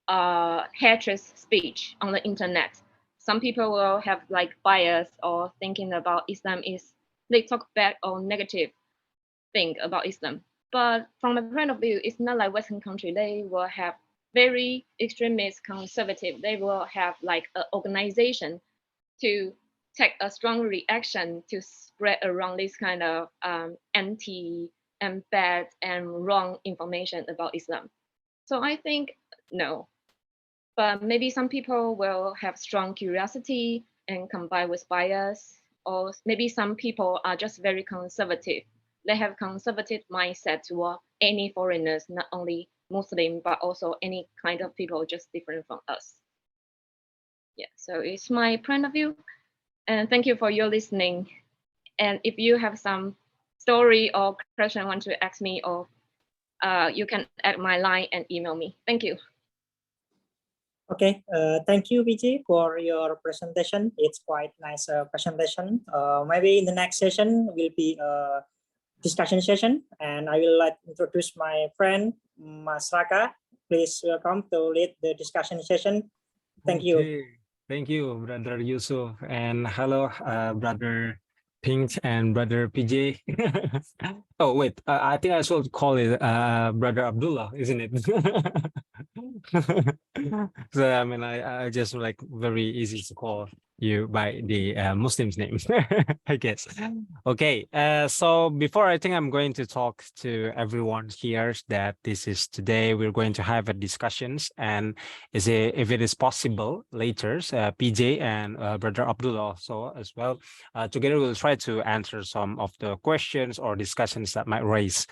hatred speech on the internet. Some people will have like bias or thinking about Islam they talk bad or negative thing about Islam. But from my point of view, it's not like Western country. They will have very extremist conservative. They will have like an organization to take a strong reaction to spread around this kind of anti and bad and wrong information about Islam. So I think no, but maybe some people will have strong curiosity and combined with bias, or maybe some people are just very conservative. They have conservative mindset toward any foreigners, not only Muslim, but also any kind of people just different from us. Yeah, so it's my point of view. And thank you for your listening. And if you have some story or question want to ask me, or you can add my line and email me. Thank you. Okay, thank you, VG, for your presentation. It's quite nice presentation. Maybe in the next session will be a discussion session, and I will like introduce my friend Mas Raka. Please welcome to lead the discussion session. Thank you. Thank you, Brother Yusuf, and hello, Brother Pink and Brother PJ. Oh wait, I think I should call it Brother Abdullah, isn't it? So I mean, I just like very easy to call you by the Muslim's name, I guess. Okay, so before I think I'm going to talk to everyone here that this is today we're going to have a discussions, and if it is possible later, PJ and Brother Abdullah so as well, together we'll try to answer some of the questions or discussions that might raise.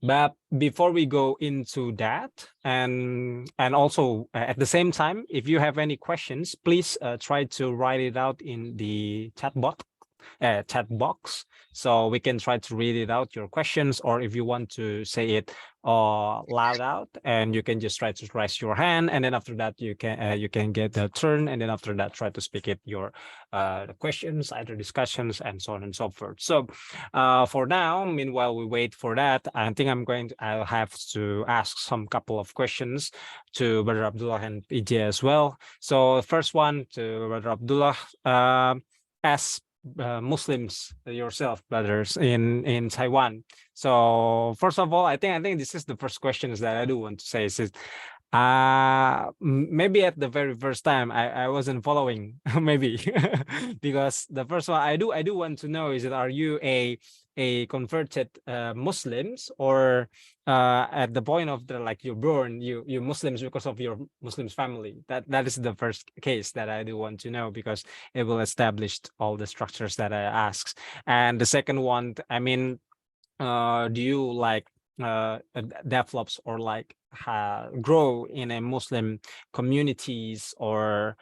But before we go into that, and also at the same time, if you have any questions, please try to write it out in the chat box, so we can try to read it out your questions, or if you want to say it loud out, and you can just try to raise your hand, and then after that you can get the turn, and then after that try to speak it your questions, either discussions, and so on and so forth. So for now, meanwhile we wait for that, I think I'll have to ask some couple of questions to Brother Abdullah and PJ as well. So first one to Brother Abdullah, as Muslims yourself, brothers, in Taiwan. So first of all, I think this is the first questions that I do want to say is Maybe at the very first time I wasn't following, maybe because the first one I do want to know is that are you a converted Muslims, or at the point of the like you're born you Muslims because of your Muslims family? That is the first case that I do want to know, because it will establish all the structures that I asked. And the second one, I mean, do you like develops or like grow in a Muslim communities, or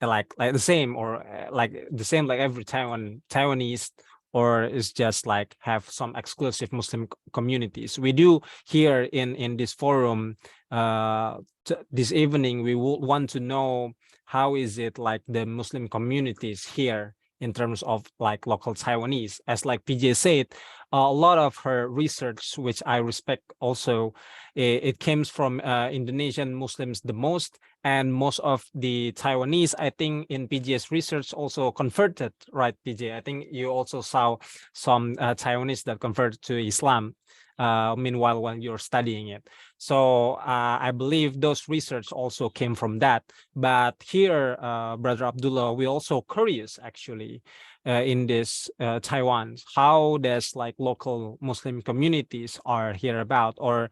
like the same, or like the same like every Taiwanese, or is just like have some exclusive Muslim communities? We do here in this forum this evening, we will want to know how is it like the Muslim communities here in terms of like local Taiwanese. As like PJ said, a lot of her research, which I respect also, it comes from Indonesian Muslims the most, and most of the Taiwanese, I think in PJ's research also converted, right, PJ? I think you also saw some Taiwanese that converted to Islam. Meanwhile, when you're studying it. So I believe those research also came from that. But here, Brother Abdullah, we also curious actually in this Taiwan, how does like local Muslim communities are here about, or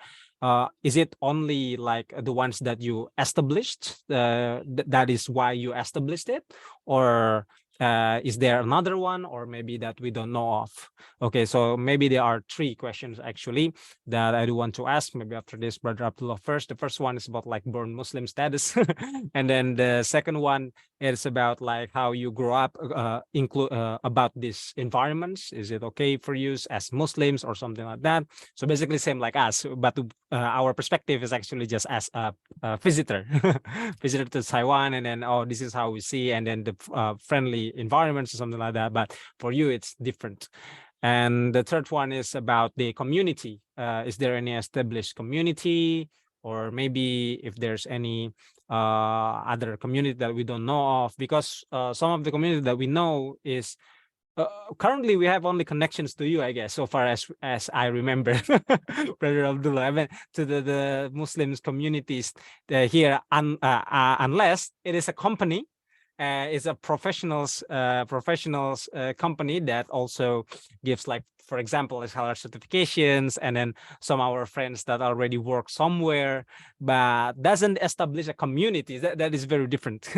is it only like the ones that you established? That is why you established it, or is there another one, or maybe that we don't know of? Okay, so maybe there are three questions actually that I do want to ask. Maybe after this, Brother Abdullah first. The first one is about like born Muslim status, and then the second one is about like how you grow up, include about these environments. Is it okay for you as Muslims or something like that? So basically, same like us, but our perspective is actually just as a visitor, visitor to Taiwan, and then oh, this is how we see, and then the friendly environments or something like that. But for you, it's different. And the third one is about the community. Is there any established community, or maybe if there's any other community that we don't know of? Because some of the community that we know is currently we have only connections to you, I guess, so far as I remember, Brother Abdullah. I mean, to the Muslims communities here, unless it is a company. It's a professionals company that also gives, like, for example, as Halal certifications, and then some of our friends that already work somewhere, but doesn't establish a community. That is very different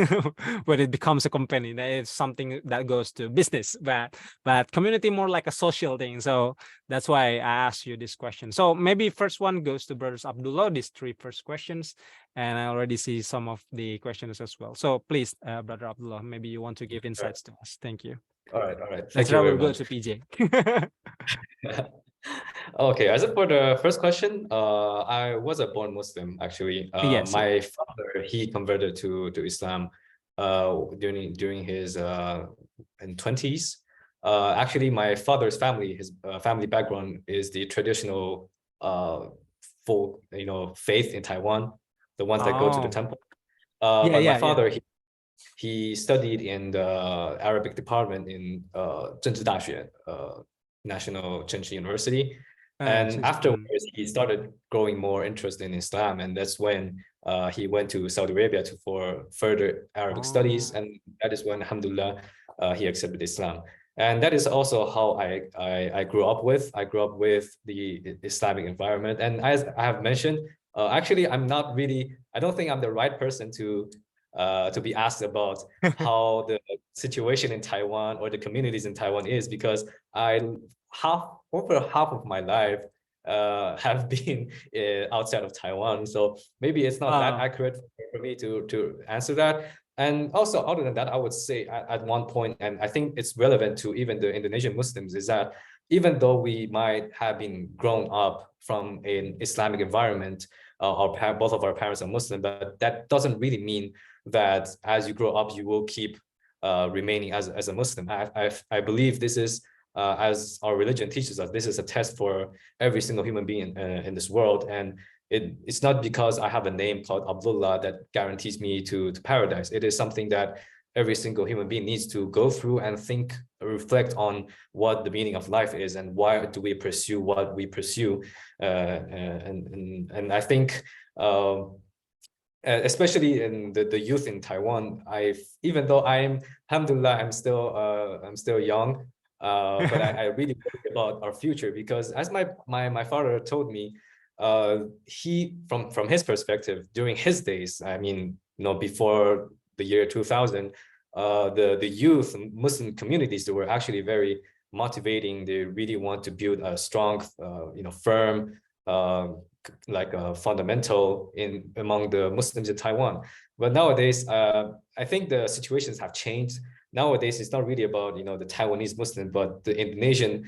when it becomes a company. That is something that goes to business, but community more like a social thing. So that's why I asked you this question. So maybe first one goes to Brothers Abdullah, these three first questions, and I already see some of the questions as well. So please, Brother Abdullah, maybe you want to give insights to us. Thank you. All right. Thank That's you how very we'll go much. to PJ. Okay, as for the first question, I was a born Muslim actually. Yes. My father, he converted to Islam during his in 20s. Actually, my father's family, his family background is the traditional folk, faith in Taiwan, the ones that go to the temple. But my father, he studied in the Arabic department in 政治大学, National Chinchi University. And afterwards, he started growing more interest in Islam. And that's when he went to Saudi Arabia for further Arabic studies. And that is when, alhamdulillah, he accepted Islam. And that is also how I grew up with. I grew up with the Islamic environment. And as I have mentioned, actually, I don't think I'm the right person to be asked about how the situation in Taiwan or the communities in Taiwan is, because over half of my life have been outside of Taiwan. So maybe it's not that accurate for me to answer that. And also, other than that, I would say at one point, and I think it's relevant to even the Indonesian Muslims, is that even though we might have been grown up from an Islamic environment, both of our parents are Muslim, but that doesn't really mean that as you grow up, you will keep remaining as a Muslim. I believe this is, as our religion teaches us, this is a test for every single human being in this world. And it's not because I have a name called Abdullah that guarantees me to paradise. It is something that every single human being needs to go through and reflect on what the meaning of life is and why do we pursue what we pursue. And I think especially in the youth in Taiwan. Even though alhamdulillah, I'm still young, but I really worry about our future, because as my father told me, he from his perspective during his days, I mean, before the year 2000, the youth Muslim communities, they were actually very motivating. They really want to build a strong, firm, like a fundamental among the Muslims in Taiwan. But nowadays, I think the situations have changed. Nowadays, it's not really about the Taiwanese Muslim, but the Indonesian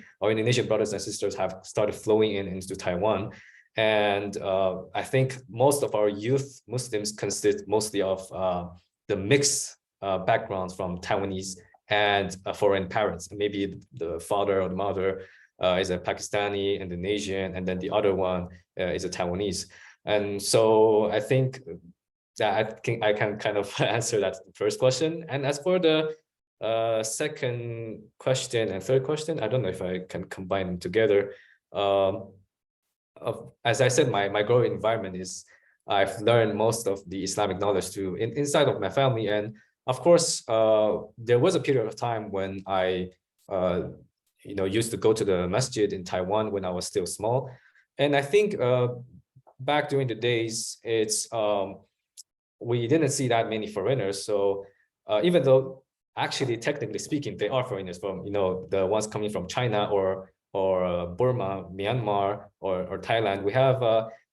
brothers and sisters have started flowing into Taiwan. And I think most of our youth Muslims consist mostly of the mixed backgrounds from Taiwanese and foreign parents. Maybe the father or the mother is a Pakistani, Indonesian, and then the other one is a Taiwanese. And so I think that I can kind of answer that first question. And as for the second question and third question, I don't know if I can combine them together. As I said, my growing environment is, I've learned most of the Islamic knowledge through inside of my family. And of course, there was a period of time when I used to go to the masjid in Taiwan when I was still small. And I think back during the days, we didn't see that many foreigners. So even though actually, technically speaking, they are foreigners from, the ones coming from China or Burma, Myanmar, or Thailand, we have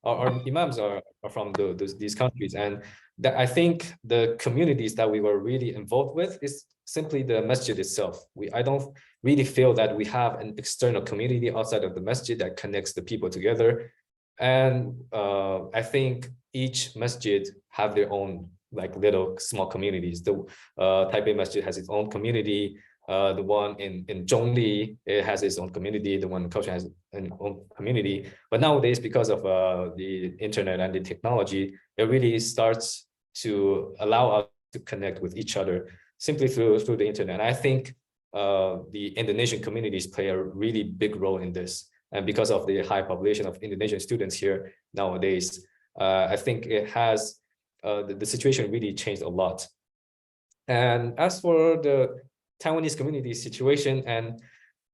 our imams are from these countries. And that, I think the communities that we were really involved with is simply the masjid itself. I don't really feel that we have an external community outside of the masjid that connects the people together. And I think each masjid have their own like little small communities. The Taipei Masjid has its own community. The one in Zhongli, it has its own community. The one in Kaohsiung has an own community. But nowadays, because of the internet and the technology, it really starts to allow us to connect with each other simply through the internet. And I think the Indonesian communities play a really big role in this. And because of the high population of Indonesian students here nowadays, I think it has the situation really changed a lot. And as for the Taiwanese community situation, and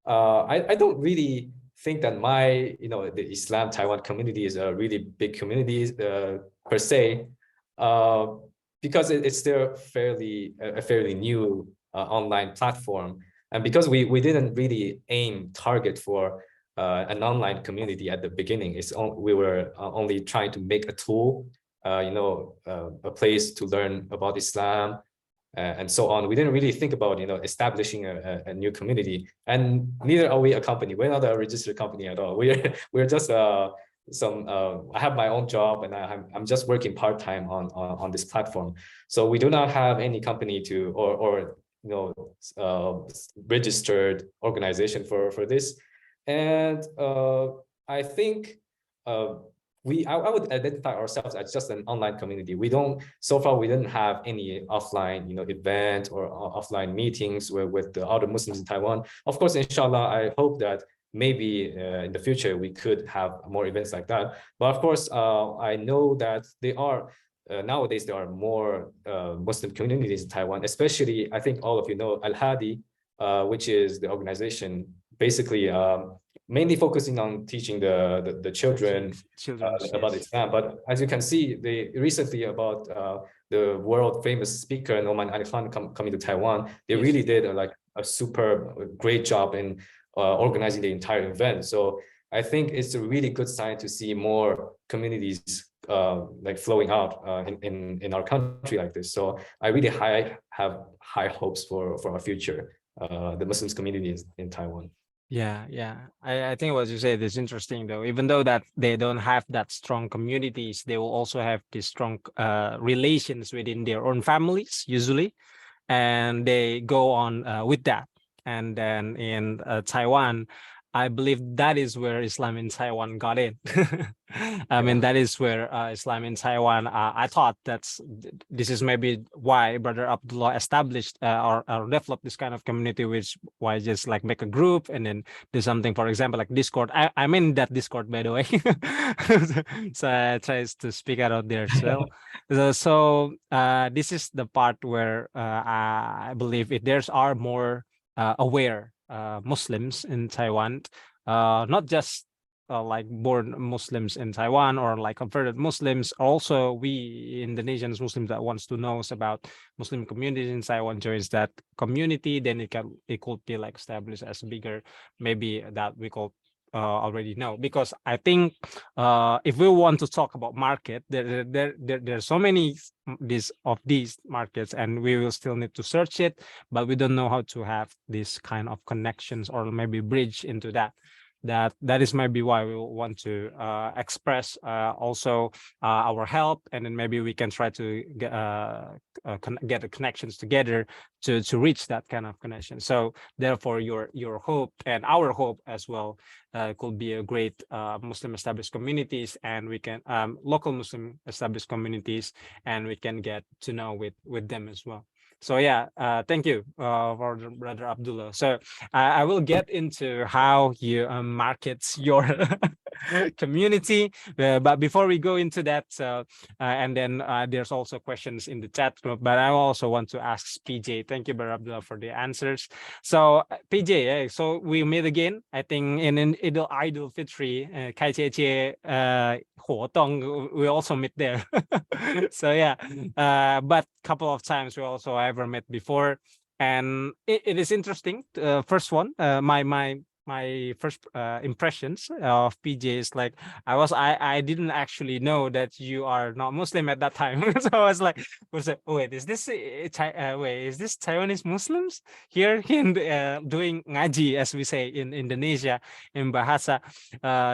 I don't really think that the Islam Taiwan community is a really big community per se, because it's still a fairly new online platform. And because we didn't really target for an online community at the beginning, we were only trying to make a tool, a place to learn about Islam, and so on. We didn't really think about establishing a new community, and neither are we a company. We're not a registered company at all. We're just I have my own job, and I'm just working part-time on this platform. So we do not have any company or registered organization for this. And I think I would identify ourselves as just an online community. So far we didn't have any offline event or offline meetings with the other Muslims in Taiwan. Of course, inshallah, I hope that maybe in the future we could have more events like that. But of course, I know that nowadays there are more Muslim communities in Taiwan, especially, I think all of you know Al-Hadi, which is the organization basically mainly focusing on teaching the children about Islam. But as you can see, they recently about the world famous speaker Noman Ali Khan coming to Taiwan, they really did a super great job in organizing the entire event. So I think it's a really good sign to see more communities flowing out in our country like this. So I really have high hopes for our future, the Muslims communities in Taiwan. Yeah. I think what you said is interesting, though. Even though that they don't have that strong communities, they will also have these strong relations within their own families usually, and they go on with that. And then in Taiwan, I believe that is where Islam in Taiwan got in. I mean, that is where Islam in Taiwan. I thought this is maybe why Brother Abdullah established or developed this kind of community, which why just like make a group and then do something. For example, like Discord. I'm in that Discord, by the way. So I tries to speak out there as well. So this is the part where I believe if there's are more aware Muslims in Taiwan, not just like born Muslims in Taiwan or like converted Muslims. Also, we Indonesian Muslims that wants to know about Muslim communities in Taiwan joins that community, then it could be like established as bigger, maybe that we could already know. Because I think if we want to talk about market, there's so many these markets, and we will still need to search it, but we don't know how to have this kind of connections or maybe bridge into that. That is maybe why we want to express also our help, and then maybe we can try to get the connections together to reach that kind of connection. So therefore, your hope and our hope as well could be a great Muslim established communities, and we can local Muslim established communities, and we can get to know with them as well. So yeah, thank you for Brother Abdullah. So I will get into how you market your community, but before we go into that, and then there's also questions in the chat group, but I also want to ask PJ. Thank you, Brother Abdullah, for the answers. So PJ, so we meet again, I think in Idul Fitri, Kai Che Che Huotong, we also meet there. So yeah, but couple of times we also ever met before, and it is interesting. First one, my first impressions of PJ is like I didn't actually know that you are not Muslim at that time. So I was like, oh, wait, is this is this Taiwanese Muslims here in doing ngaji, as we say in Indonesia, in Bahasa,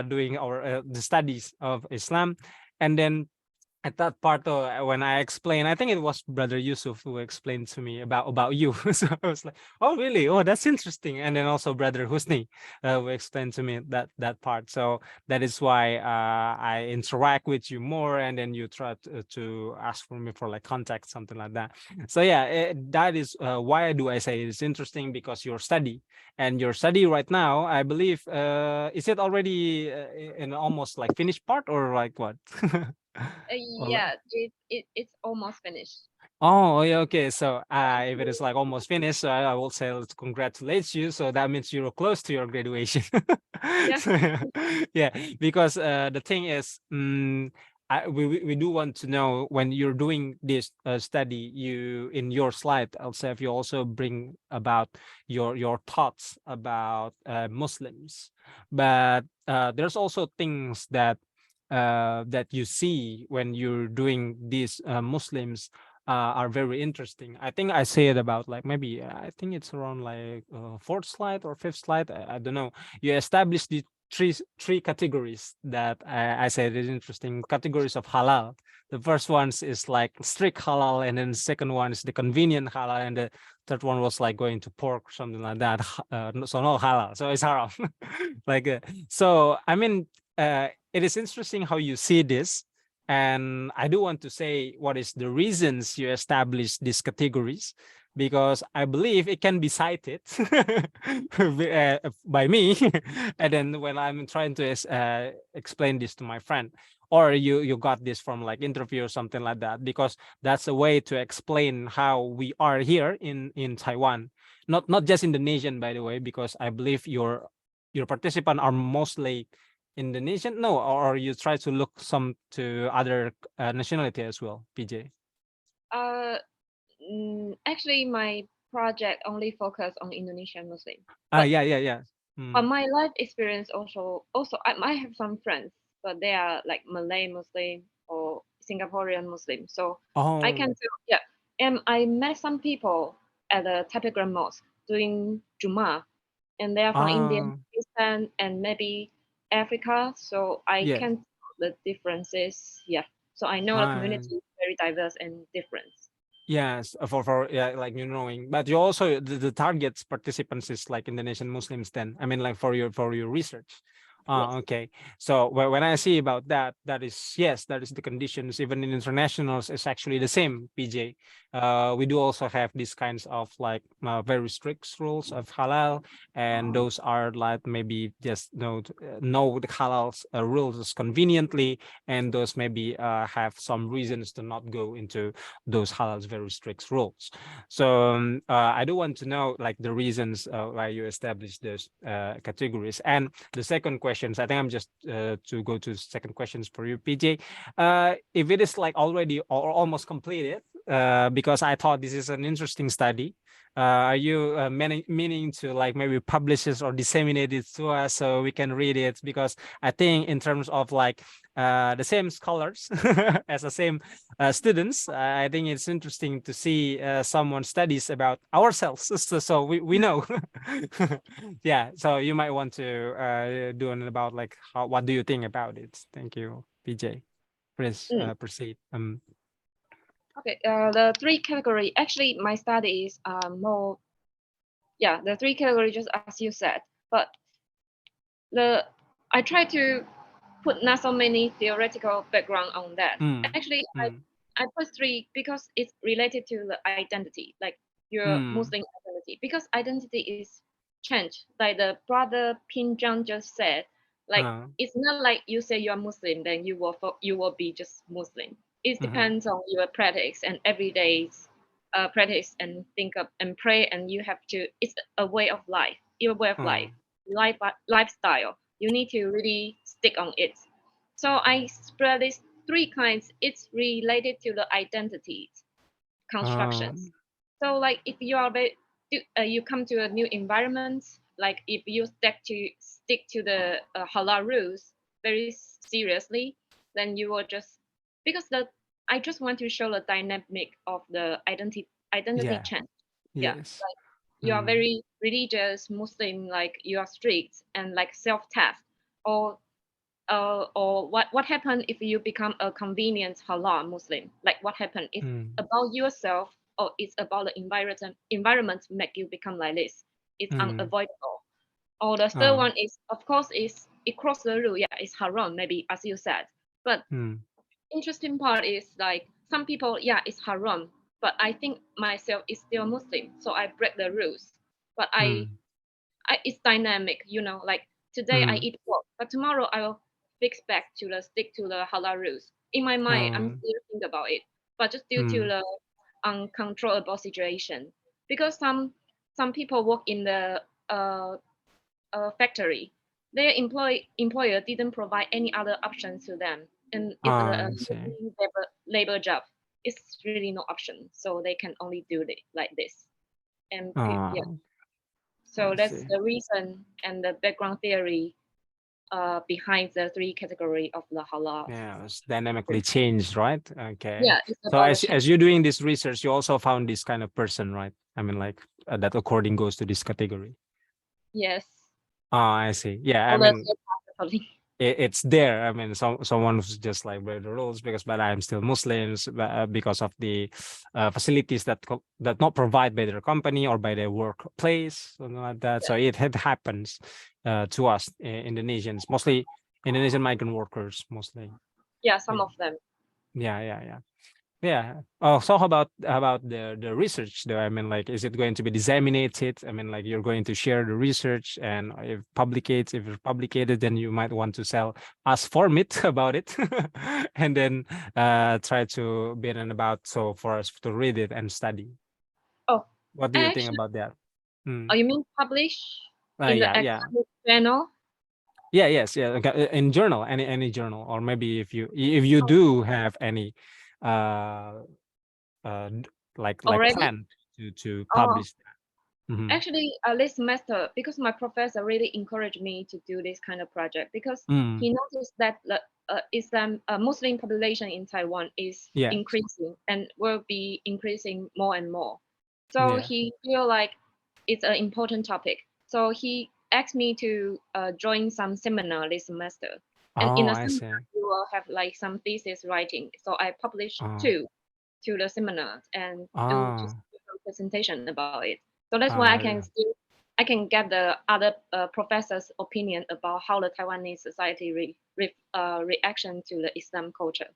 doing our the studies of Islam. And then at that part, though, when I explained, I think it was Brother Yusuf who explained to me about you. So I was like, oh, really? Oh, that's interesting. And then also Brother Husni who explained to me that part. So that is why I interact with you more, and then you try to ask for me for like contact, something like that. So yeah, that is why do I say it's interesting, because your study right now, I believe, is it already in almost like finished part or like what? Yeah, it's almost finished. Oh, yeah, okay. So if it is like almost finished, I will say let's congratulate you. So that means you're close to your graduation. Yeah. So, yeah, because the thing is, we do want to know, when you're doing this study, you in your slide, I'll say, if you also bring about your thoughts about Muslims, but there's also things that you see when you're doing these Muslims are very interesting. I think I say it about like maybe I think it's around like fourth slide or fifth slide. I don't know. You establish the three categories that I said is interesting, categories of halal. The first one is like strict halal, and then the second one is the convenient halal, and the third one was like going to pork, something like that. So no halal, so it's haram. Like so. I mean, it is interesting how you see this. And I do want to say what is the reasons you establish these categories, because I believe it can be cited by me. And then when I'm trying to explain this to my friend, or you got this from like interview or something like that, because that's a way to explain how we are here in Taiwan, not just Indonesian, by the way, because I believe your participants are mostly Indonesian? No, or you try to look some to other nationality as well, PJ? Actually, my project only focus on Indonesian Muslim. Yeah. But my life experience also I might have some friends, but they are like Malay Muslim or Singaporean Muslim. So I can tell, yeah. And I met some people at the Taipei Grand Mosque doing Jummah, and they are from India, Pakistan, and maybe Africa. So I can tell the differences. Yeah. So I know the community is very diverse and different. Yes, for yeah, like you knowing, but you also the target participants is like Indonesian Muslims. Then I mean, like for your research. Yes. Okay. So when I see about that, that is yes, that is the conditions. Even in internationals, it's actually the same. PJ, we do also have these kinds of like very strict rules of halal, and those are like maybe just know the halal rules conveniently, and those maybe have some reasons to not go into those halal's very strict rules. So I do want to know like the reasons why you established those categories. And the second questions, I think I'm just to go to second questions for you, PJ. If it is like already or almost completed, because I thought this is an interesting study. Are you meaning to like maybe publish it or disseminate it to us so we can read it? Because I think in terms of like the same scholars as the same students, I think it's interesting to see someone studies about ourselves, so we know. Yeah, so you might want to do an about like what do you think about it? Thank you, PJ. Please proceed. Okay, the three category, actually my study is more, yeah, the three categories just as you said, but I try to put not so many theoretical background on that. Actually, I put three because it's related to the identity, like your Muslim identity, because identity is changed. Like the brother Pinjang just said, like it's not like you say you are Muslim, then you will be just Muslim. It depends on your practice and everyday practice and think of and pray, and you have to. It's a way of life, your way of lifestyle. You need to really stick on it. So I spread these three kinds. It's related to the identity constructions. So like if you are you come to a new environment, like if you stick to the halal rules very seriously, then you will just because I just want to show the dynamic of the identity Yeah. change. Yeah, Yes. like you are very religious Muslim, like you are strict and like self-test, or what happened if you become a convenient halal Muslim? Like what happened if about yourself or it's about the environment make you become like this? It's unavoidable. Or the third one is of course is it cross the rule. Yeah, it's haram maybe as you said. But interesting part is like some people yeah it's haram, but I think myself is still Muslim, so I break the rules. But it's dynamic, you know, like today I eat pork, but tomorrow I will fix back to the stick to the halal rules. In my mind, I'm still think about it, but just due to the uncontrollable situation, because some people work in the factory, their employer didn't provide any other options to them, and it's labor job. It's really no option, so they can only do it like this. And yeah, so that's the reason and the background theory behind the three category of the halal. Yeah, it's dynamically changed, right? Okay. Yeah. So as you're doing this research, you also found this kind of person, right? I mean, like that according goes to this category. Yes. Oh, I see. Yeah, I mean, it's there. I mean, someone who's just like break the rules but I'm still Muslims because of the facilities that not provide by their company or by their workplace, something like that. So it happens to us Indonesians, mostly Indonesian migrant workers, mostly. Yeah, some of them. Yeah. Oh, so how about the research though? I mean, like, is it going to be disseminated? I mean, like, you're going to share the research, and if it's publicated, then you might want to sell us form it about it, and then try to be an about so for us to read it and study. Oh, what do you think about that? Oh, you mean publish in the academic journal? Yes. Okay. In journal, any journal, or maybe if you do have any like plan to publish that. Actually, this semester, because my professor really encouraged me to do this kind of project, because he noticed that the Islam Muslim population in Taiwan is increasing and will be increasing more and more. So he feel like it's an important topic. So he asked me to join some seminar this semester. And in a seminar, you will have like some thesis writing. So I published two. to the seminar and just Ah, do some presentation about it. So that's why I can get the other professors' opinion about how the Taiwanese society reaction to the Islam culture.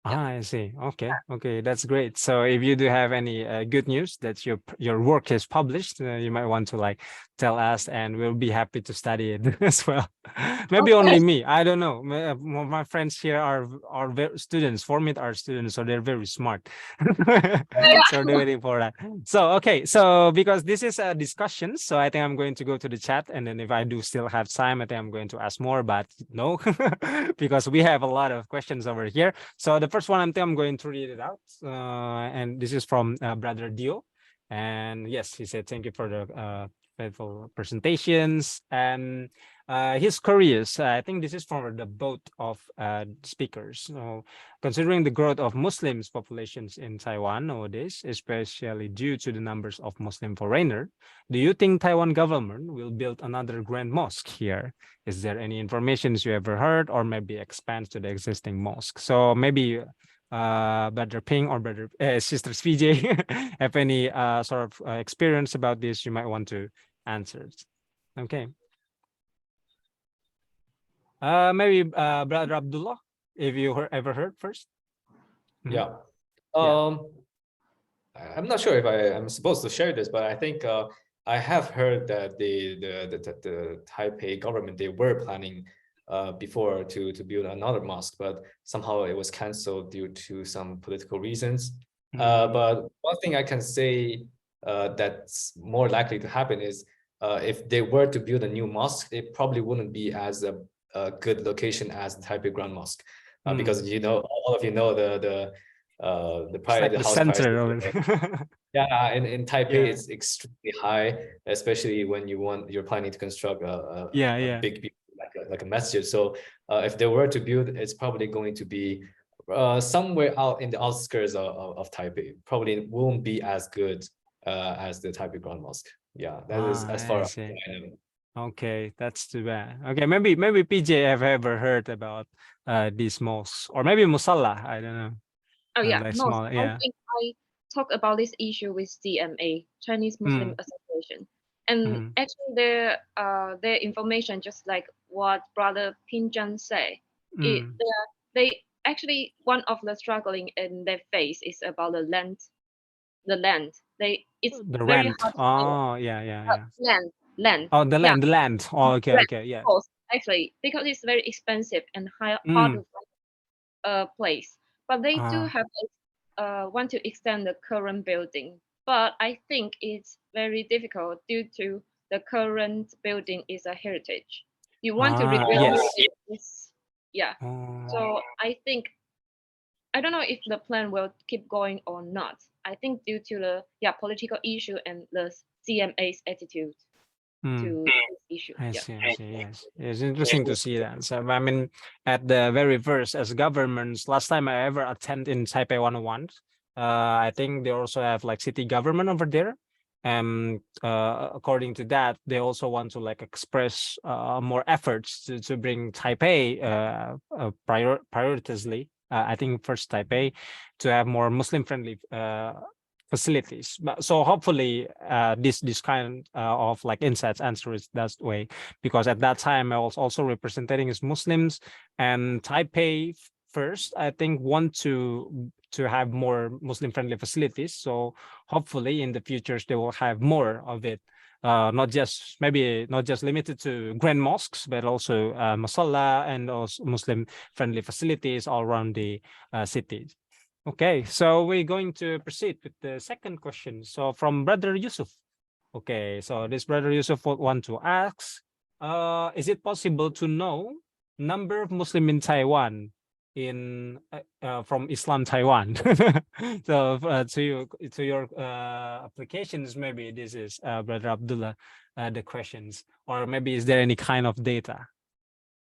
I see. Okay, okay, that's great. So if you do have any good news that your work is published, you might want to like tell us, and we'll be happy to study it as well. Maybe only me. I don't know. My friends here are students. Formit are students, so they're very smart. So they're waiting for that. So okay, so because this is a discussion, so I think I'm going to go to the chat, and then if I do still have time, I think I'm going to ask more. But no, because we have a lot of questions over here. So the first one, I'm going to read it out, and this is from Brother Dio, and yes, he said thank you for the faithful presentations, and he's curious. I think this is for the both of speakers. So, considering the growth of Muslims populations in Taiwan nowadays, especially due to the numbers of Muslim foreigners, do you think Taiwan government will build another grand mosque here? Is there any information you ever heard, or maybe expand to the existing mosque? So maybe Brother Ping or Brother Sister PJ have any sort of experience about this, you might want to answer. Okay. Maybe Brother Abdullah, if you ever heard first. Yeah. Yeah. I'm not sure if I'm supposed to share this, but I think I have heard that the Taipei government, they were planning before to build another mosque, but somehow it was canceled due to some political reasons. But one thing I can say that's more likely to happen is if they were to build a new mosque, it probably wouldn't be as a good location as the Taipei Grand Mosque, because all of you know the Like the house center prices. of it. Yeah, in Taipei, Yeah. it's extremely high, especially when you're planning to construct a big like a masjid. So if they were to build, it's probably going to be somewhere out in the outskirts of Taipei. Probably won't be as good as the Taipei Grand Mosque. Yeah, that is as far as I know. Okay, that's too bad. Okay, maybe PJ have ever heard about these mosques, or maybe Musalla. I don't know. Oh yeah, Like most. small, I yeah. think I talked about this issue with CMA, Chinese Muslim Association, and actually their information, just like what Brother Pinjan say, they actually, one of the struggling in their face is about the land. It's The very rent. hard to Oh, yeah. land. Oh, the Yeah, land, the land. Oh, okay, rent, yeah. of course, actually, because it's very expensive and hard to find a place. But they do have want to extend the current building. But I think it's very difficult due to the current building is a heritage. You want to rebuild it, yeah. So I think, I don't know if the plan will keep going or not. I think due to the political issue and the CMA's attitude to this issue. I see. Yes, it's interesting to see that. So I mean, at the very first, as governments, last time I ever attend in Taipei 101, I think they also have like city government over there. And according to that, they also want to like express more efforts to bring Taipei prioritizely. I think first Taipei to have more Muslim friendly facilities. But so hopefully this kind of like insights answer is that way, because at that time I was also representing as Muslims, and Taipei first I think want to have more Muslim friendly facilities. So hopefully in the futures they will have more of it. Not just limited to grand mosques, but also masala and also Muslim friendly facilities all around the cities. Okay, so we're going to proceed with the second question. So from Brother Yusuf. Okay, so this Brother Yusuf would want to ask, is it possible to know number of Muslim in Taiwan in from Islam Taiwan? So to your applications, maybe this is Brother Abdullah, the questions, or maybe is there any kind of data?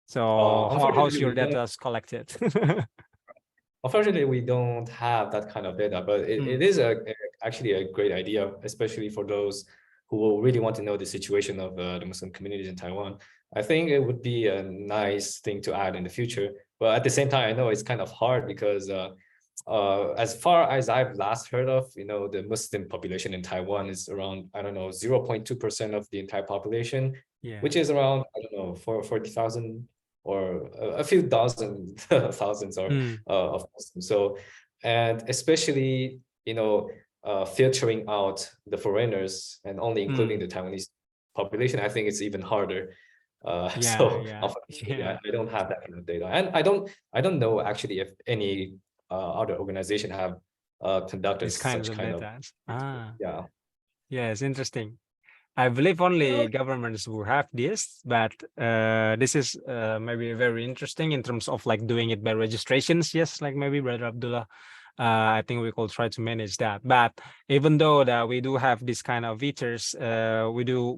So how's your data collected? Unfortunately, we don't have that kind of data, but it is actually a great idea, especially for those who will really want to know the situation of the Muslim communities in Taiwan. I think it would be a nice thing to add in the future. But at the same time, I know it's kind of hard because as far as I've last heard of, the Muslim population in Taiwan is around, I don't know, 0.2% of the entire population, Yeah. which is around, I don't know, 40,000 or a few dozen thousands of Muslims. So, and especially, filtering out the foreigners and only including the Taiwanese population, I think it's even harder. So unfortunately, I don't have that kind of data, and I don't know actually if any other organization have conducted These kinds such of kind of data. yeah. Yeah, it's interesting. I believe only governments will have this, but this is maybe very interesting in terms of like doing it by registrations. Yes, like maybe Brother Abdullah. I think we could try to manage that. But even though that we do have this kind of features, we do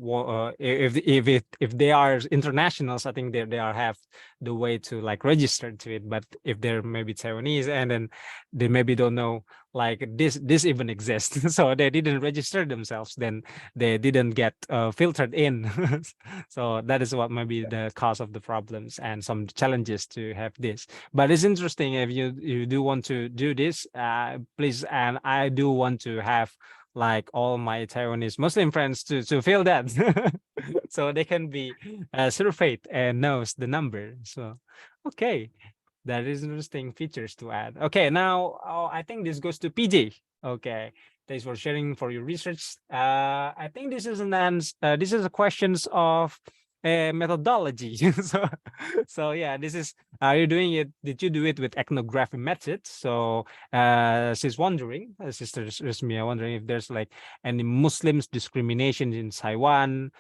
if they are internationals, I think they are have the way to like register to it. But if they're maybe Taiwanese and then they maybe don't know like this even exists, so they didn't register themselves, then they didn't get filtered in. So that is what maybe the cause of the problems and some challenges to have this. But it's interesting if you do want to do this, please, and I do want to have like all my Taiwanese Muslim friends to fill that so they can be surveyed and knows the number. So okay, that is interesting features to add. Okay, now I think this goes to PJ. Okay, thanks for sharing for your research. I think this is this is a questions of methodology. So yeah, this is, are you doing it? Did you do it with ethnography method? So she's wondering, Sister Rismia, wondering if there's like any Muslims discrimination in Taiwan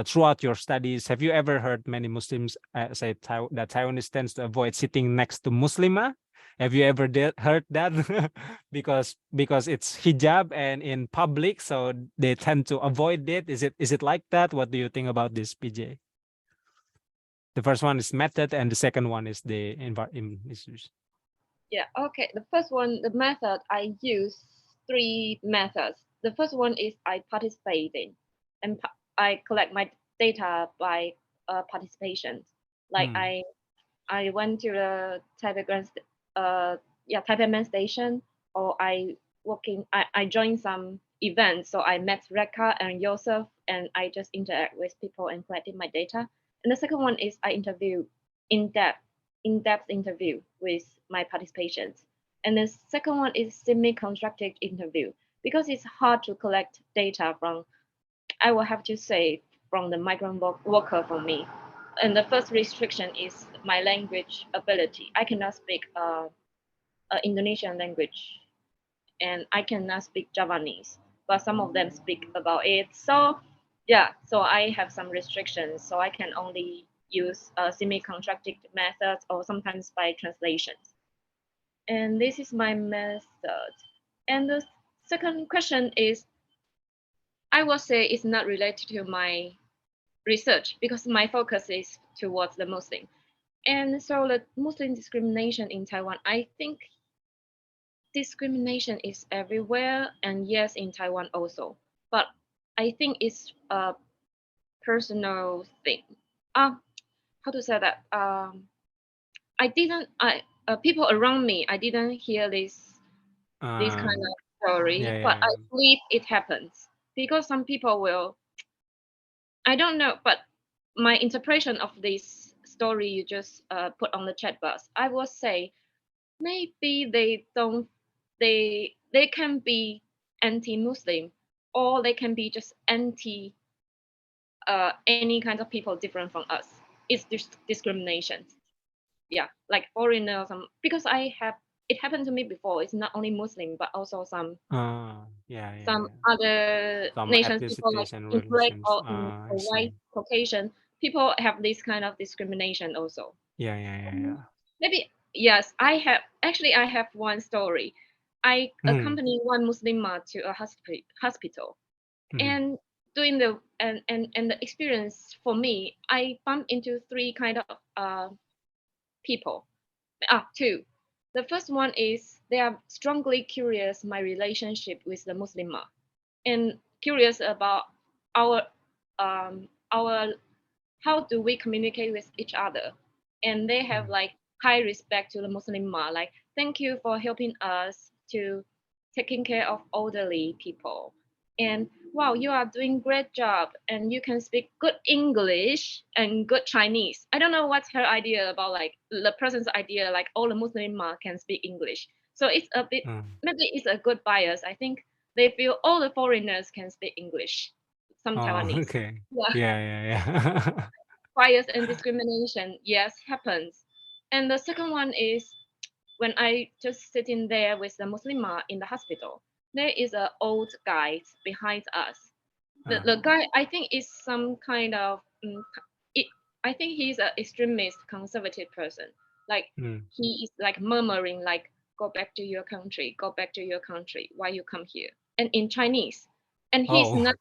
throughout your studies. Have you ever heard many Muslims say that Taiwanese tends to avoid sitting next to Muslima? Have you ever heard that? because it's hijab and in public, so they tend to avoid it. Is it like that? What do you think about this, PJ? The first one is method, and the second one is the issues. Yeah, okay. The first one, the method, I use 3 methods. The first one is I participate in, and I collect my data by participation. Like I went to the Taipei Taipei Main Station, or I joined some events. So I met Rekha and Yosef, and I just interact with people and collected my data. And the second one is I interview in-depth interview with my participations. And the second one is semi-constructed interview, because it's hard to collect data from, I will have to say, from the migrant worker for me. And the first restriction is my language ability. I cannot speak Indonesian language, and I cannot speak Javanese, but some of them speak about it. So yeah, so I have some restrictions. So I can only use semi-constructed methods, or sometimes by translations. And this is my method. And the second question is, I will say it's not related to my research, because my focus is towards the Muslim. And so the Muslim discrimination in Taiwan, I think discrimination is everywhere, and yes, in Taiwan also. But I think it's a personal thing. How to say that? People around me, I didn't hear this kind of story, but I believe it happens, because some people will, I don't know, but my interpretation of this story you just put on the chat box, I will say maybe they can be anti-Muslim, or they can be just anti any kind of people different from us. It's discrimination. Yeah, like foreigners, because it happened to me before. It's not only Muslim, but also some other some nations, people like ethnicities and in black religions. or in white Caucasian people have this kind of discrimination also. Maybe yes, I have one story. I accompanied one Muslimah to a hospital, and doing the and the experience for me, I bumped into 3 kind of people. 2. The first one is they are strongly curious my relationship with the Muslimah, and curious about our how do we communicate with each other, and they have like high respect to the Muslimah. Like thank you for helping us to taking care of elderly people. And wow, you are doing great job, and you can speak good English and good Chinese. I don't know what's her idea about, like the person's idea, like all the Muslim can speak English. So it's a bit, maybe it's a good bias. I think they feel all the foreigners can speak English. Some Oh, Taiwanese. okay. Yeah. Yeah. Bias and discrimination, yes, happens. And the second one is when I just sitting there with the Muslima in the hospital, there is an old guy behind us. The guy, I think, is some kind of, it, I think he's an extremist conservative person. Like he is like murmuring, like, go back to your country, go back to your country, why you come here? And in Chinese. And he's Oh. not,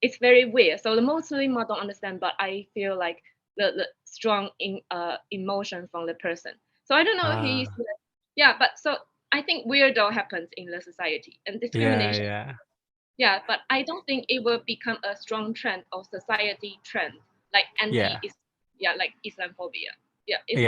it's very weird. So the Muslim don't understand, but I feel like the strong emotion from the person. So I don't know if he's yeah, but so I think weirdo happens in the society and discrimination. Yeah, but I don't think it will become a strong trend or society trend like like Islamophobia. Yeah, it's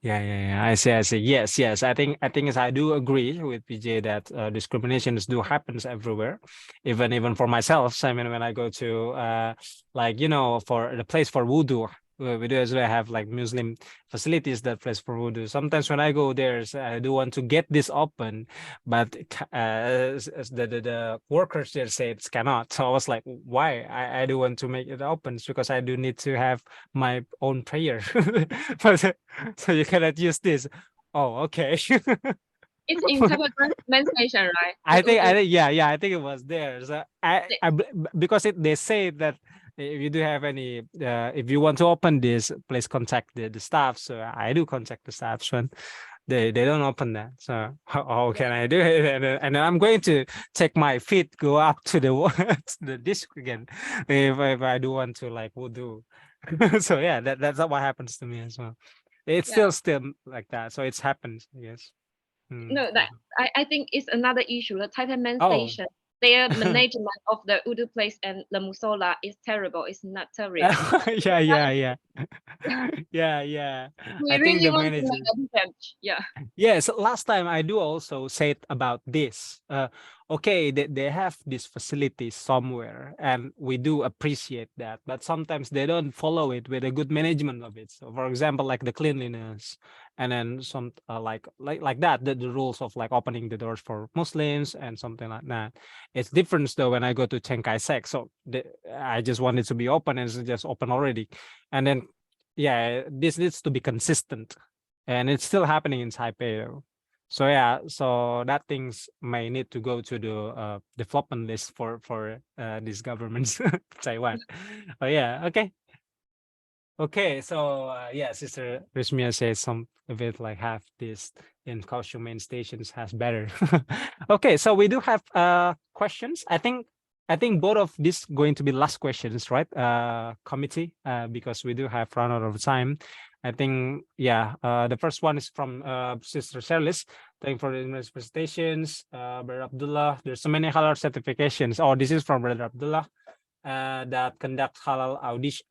I see. Yes. I think I do agree with PJ that discriminations do happens everywhere, even for myself. So, I mean, when I go to like, you know, for the place for wudu, we do as well have like Muslim facilities that place for wudu. Sometimes when I go there, I do want to get this open, but the workers there say it cannot. So I was like, why? I do want to make it open because I do need to have my own prayer. But, so you cannot use this. Oh, okay. It's in Taipei Men's Station, right? I think I think it was there. So because they say that if you do have any if you want to open this, please contact the staff. So I do contact the staff when they don't open that. So how can I do it? And I'm going to take my feet, go up to the to the disc again if I do want to like wudu. So yeah, that's what happens to me as well. It's still like that. So it's happened, yes. No, that I think it's another issue. The Taipei Men's Station, their management of the Udu place and the Musola is terrible. It's not terrible. Yeah. We I think really the want to make managers. a difference. Yeah. Yes, last time I do also said about this. Okay, they have this facility somewhere, and we do appreciate that. But sometimes they don't follow it with a good management of it. So, for example, like the cleanliness, and then some like that, the rules of like opening the doors for Muslims and something like that. It's different though when I go to Chiang Kai-shek. So I just want it to be open, and it's just open already, and then yeah, this needs to be consistent. And it's still happening in Taipei though. So yeah, so that things may need to go to the development list for these governments, Taiwan. Oh yeah, okay. So yeah, Sister Rishmia says some of it like have this in Kaohsiung main stations has better. Okay, so we do have questions. I think both of these going to be last questions, right? Committee, because we do have run out of time. I think, yeah, the first one is from Sister Charles. Thank you for the presentations, Brother Abdullah. There's so many halal certifications. Oh, this is from Brother Abdullah that conduct halal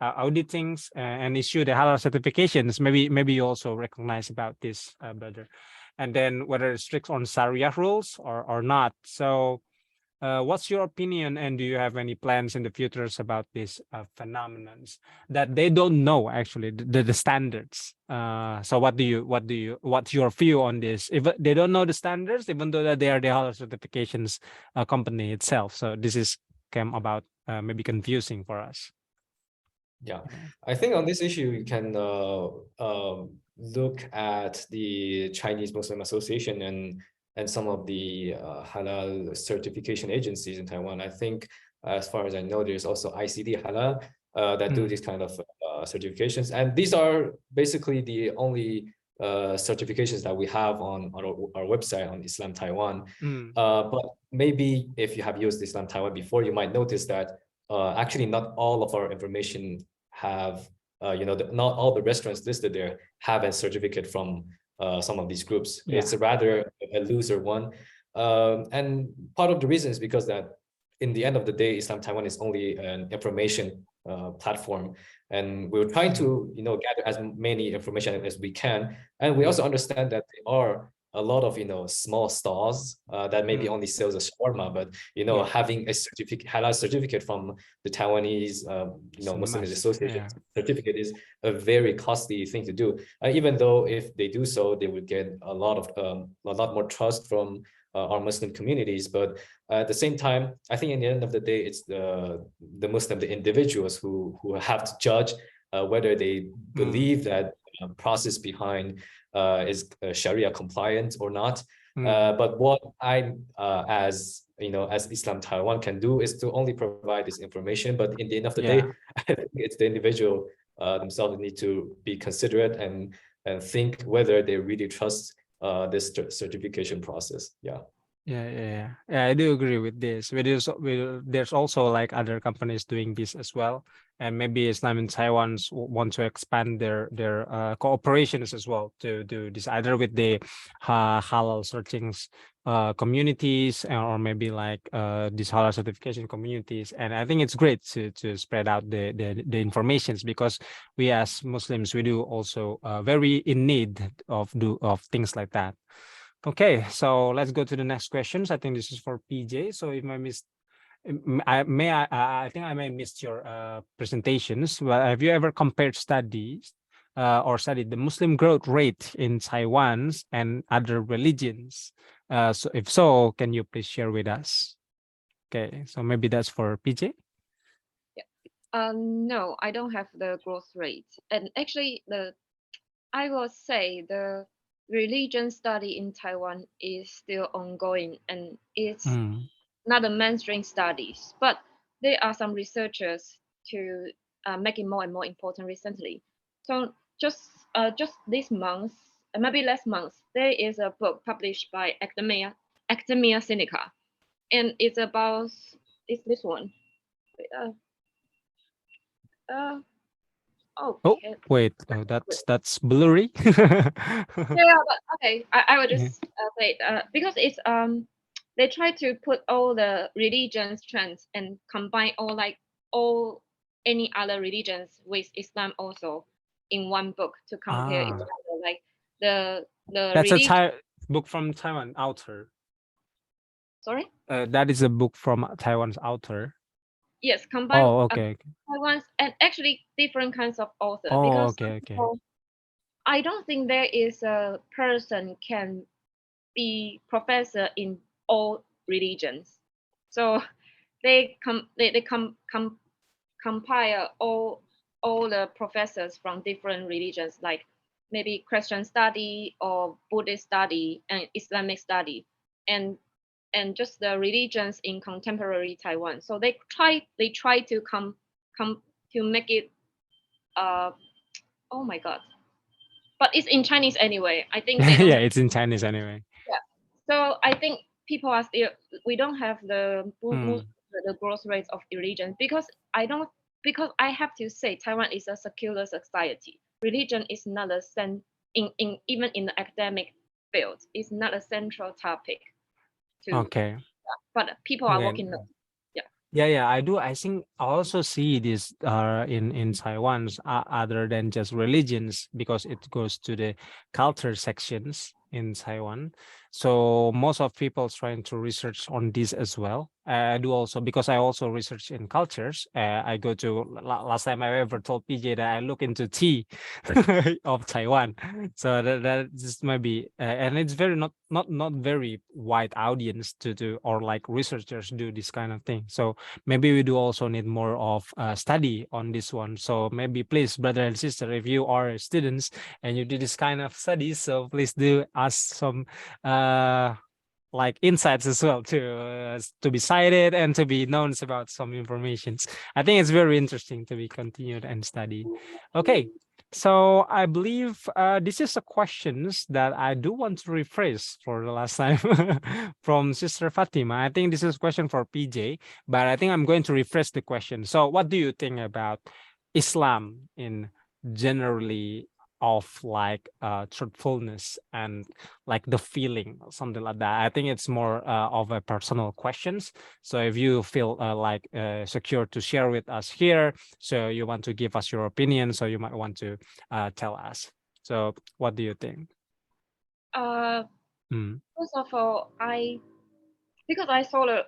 auditings and issue the halal certifications. Maybe you also recognize about this, brother. And then whether it's strict on Sharia rules or not. So what's your opinion, and do you have any plans in the futures about these phenomenons that they don't know actually the standards? So what's your view on this? If they don't know the standards, even though that they are the halal certifications company itself, so this is came about maybe confusing for us. Yeah, I think on this issue you can look at the Chinese Muslim Association and some of the halal certification agencies in Taiwan. I think, as far as I know, there's also ICD Halal that do these kind of certifications, and these are basically the only certifications that we have on our website on Islam Taiwan. But maybe if you have used Islam Taiwan before, you might notice that actually not all of our information have not all the restaurants listed there have a certificate from some of these groups. It's rather a looser one, and part of the reason is because that in the end of the day, Islam Taiwan is only an information platform, and we're trying to gather as many information as we can. And we also understand that there are a lot of small stores that maybe only sells a shawarma, but having a certificate, halal certificate from the Taiwanese Muslim Association certificate is a very costly thing to do. Even though if they do so, they would get a lot more trust from our Muslim communities. But at the same time, I think in the end of the day, it's the Muslim, the individuals who have to judge whether they believe that process behind is Sharia compliant or not. But what I, as Islam Taiwan, can do is to only provide this information. But in the end of the day, I think it's the individual themselves need to be considerate and think whether they really trust this certification process. Yeah, I do agree with this. There's also like other companies doing this as well, and maybe Islam in Taiwan want to expand their cooperations as well to do this, either with the halal searchings communities, or maybe like these halal certification communities. And I think it's great to spread out the informations, because we as Muslims, we do also very in need of things like that. Okay, so let's go to the next questions. I think this is for PJ. So if I missed, I think I may miss your presentations. Well, have you ever compared studies or studied the Muslim growth rate in Taiwan and other religions? So if so, can you please share with us? Okay, so maybe that's for PJ. No, I don't have the growth rate. And actually, I will say the religion study in Taiwan is still ongoing, and it's not a mainstream studies, but there are some researchers to make it more and more important recently. So just this month, maybe last month, there is a book published by Academia Sinica, and it's this one. Okay. Wait, that's blurry. Yeah, but okay, I will just say because it's they try to put all the religions trends and combine all any other religions with Islam also in one book to compare each other, like the that's a book from Taiwan author. Sorry? That is a book from Taiwan's author. Yes, combine. Okay. Taiwan's and actually different kinds of authors. Okay. I don't think there is a person can be professor in all religions. So they compile all the professors from different religions, like maybe Christian study or Buddhist study and Islamic study, and just the religions in contemporary Taiwan. So they try to come to make it oh my god. But it's in Chinese anyway. I think they don't yeah, it's in Chinese anyway. Yeah. So I think people are still, we don't have the growth rates of religion because I have to say Taiwan is a secular society. Religion is not a even in the academic field, it's not a central topic. Okay. But people are working on. Yeah, I do. I think I also see this in Taiwan other than just religions, because it goes to the culture sections in Taiwan. So most of people trying to research on this as well. I do also, because I also research in cultures. I go to last time I ever told PJ that I look into tea of Taiwan. So that just might be, and it's very not very wide audience to do, or like researchers do this kind of thing. So maybe we do also need more of study on this one. So maybe please, brother and sister, if you are students and you do this kind of studies, so please do ask some like insights as well to be cited and to be known about some informations. I think it's very interesting to be continued and studied. Okay, so I believe this is a questions that I do want to rephrase for the last time from Sister Fatima. I think this is a question for PJ, but I think I'm going to rephrase the question. So what do you think about Islam in generally of like truthfulness and like the feeling, something like that. I think it's more of a personal questions. So if you feel like secure to share with us here, so you want to give us your opinion, so you might want to tell us. So what do you think? First of all, because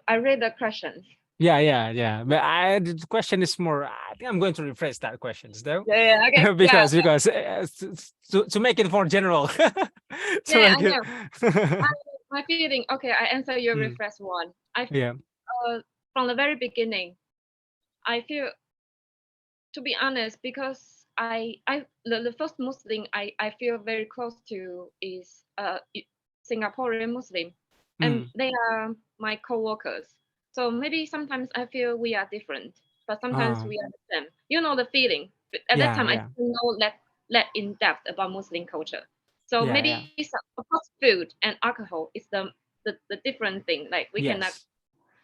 I read the questions. Yeah. But the question is more. I think I'm going to rephrase that questions though. Yeah, okay. because to make it more general. I know. My feeling. Okay, I answer your refresh one. From the very beginning, I feel, to be honest, because the first Muslim I feel very close to is Singaporean Muslim, and they are my co-workers. So maybe sometimes I feel we are different, but sometimes we are the same. You know the feeling. At that time, I didn't know that in depth about Muslim culture. So maybe of course, food and alcohol is the different thing. Like we cannot.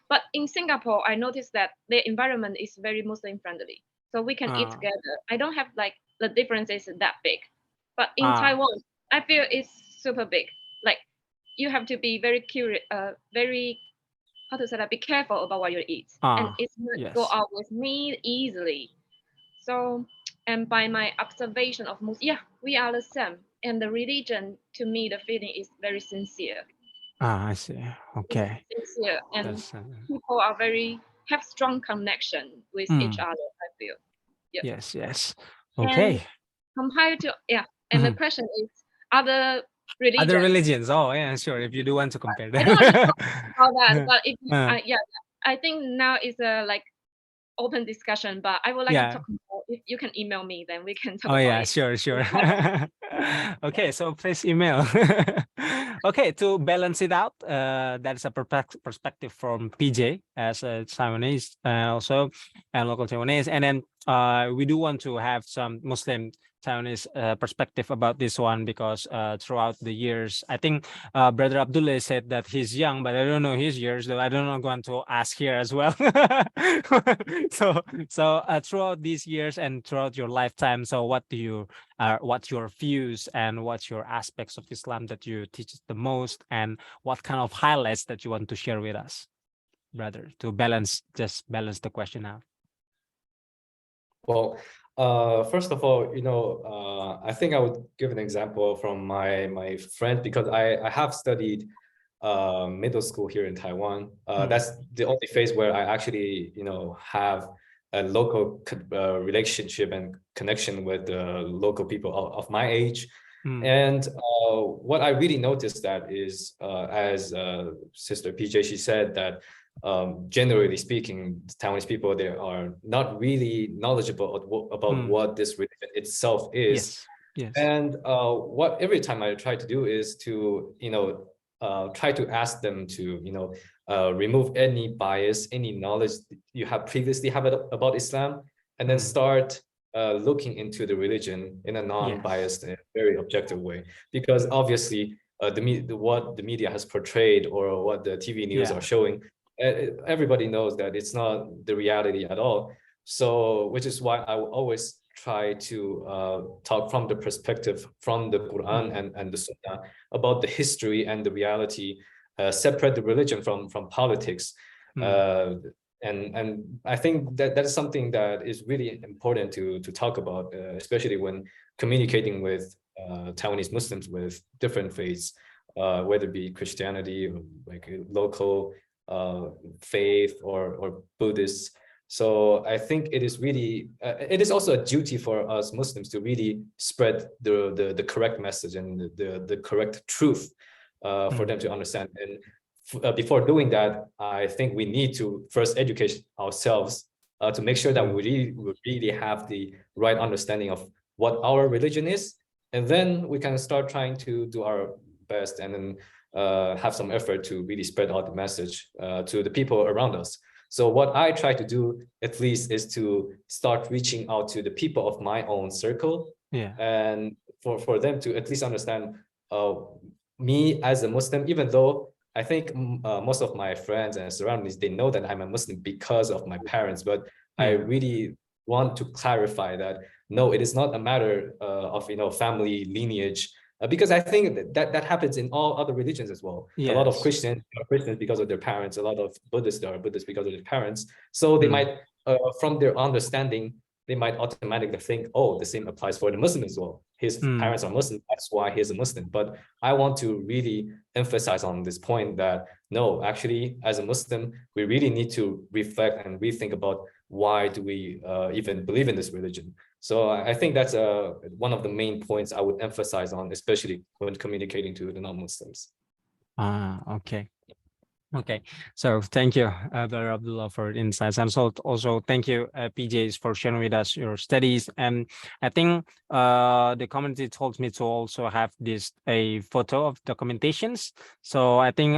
But in Singapore, I noticed that the environment is very Muslim friendly, so we can eat together. I don't have like the differences that big, but in Taiwan, I feel it's super big. Like you have to be very curious, very, how to say that, be careful about what you eat, and it's not go out with me easily. So, and by my observation of Muslim, we are the same, and the religion to me, the feeling is very sincere. I see. Okay. Sincere, and people are have strong connection with each other, I feel. Yes. Okay. And compared to and the question is other religions. Other religions. Oh yeah, sure. If you do want to compare them. I don't want to talk about that, but if I think now is a like open discussion, but I would like to talk more. If you can email me, then we can talk about it. Sure. Okay, so please email. Okay, to balance it out, that's a perspective from PJ as a Taiwanese also, and local Taiwanese. And then we do want to have some Muslim Taiwanese perspective about this one, because throughout the years, I think Brother Abdullah said that he's young, but I don't know his years, though I don't know, going to ask here as well. so throughout these years and throughout your lifetime, so what's your views and what's your aspects of Islam that you teach the most, and what kind of highlights that you want to share with us, brother, to balance the question out? Well, first of all, I think I would give an example from my friend, because I have studied middle school here in Taiwan. That's the only phase where I actually, have a local relationship and connection with the local people of my age. And what I really noticed that is, as Sister PJ, she said that generally speaking, Taiwanese people, they are not really knowledgeable about what this religion itself is. Yes. And what every time I try to do is to, try to ask them to, remove any bias, any knowledge you have previously have about Islam, and then start looking into the religion in a non-biased and very objective way. Because obviously, what the media has portrayed or what the TV news are showing, everybody knows that it's not the reality at all. So, which is why I will always try to talk from the perspective from the Quran and the Sunnah about the history and the reality, separate the religion from politics. And I think that is something that is really important to talk about, especially when communicating with Taiwanese Muslims with different faiths, whether it be Christianity or like local faith or Buddhists. So I think it is really, it is also a duty for us Muslims to really spread the correct message and the correct truth for them to understand. And before doing that, I think we need to first educate ourselves to make sure that we really have the right understanding of what our religion is. And then we can start trying to do our best and then have some effort to really spread out the message to the people around us. So what I try to do, at least, is to start reaching out to the people of my own circle, and for them to at least understand me as a Muslim, even though I think most of my friends and surroundings, they know that I'm a Muslim because of my parents, but I really want to clarify that no, it is not a matter of family lineage, because I think that happens in all other religions as well. A lot of Yes. Christians are Christians because of their parents. A lot of Buddhists are Buddhists because of their parents. So they might, from their understanding, they might automatically think, oh, the same applies for the Muslim as well. His parents are Muslim, that's why he's a Muslim. But I want to really emphasize on this point that no, actually, as a Muslim, we really need to reflect and rethink about why do we even believe in this religion. So I think that's one of the main points I would emphasize on, especially when communicating to the non-Muslims. Okay. Okay, so thank you, Brother Abdullah, for insights, and so also thank you, PJs, for sharing with us your studies. And I think the community told me to also have a photo of documentations. So I think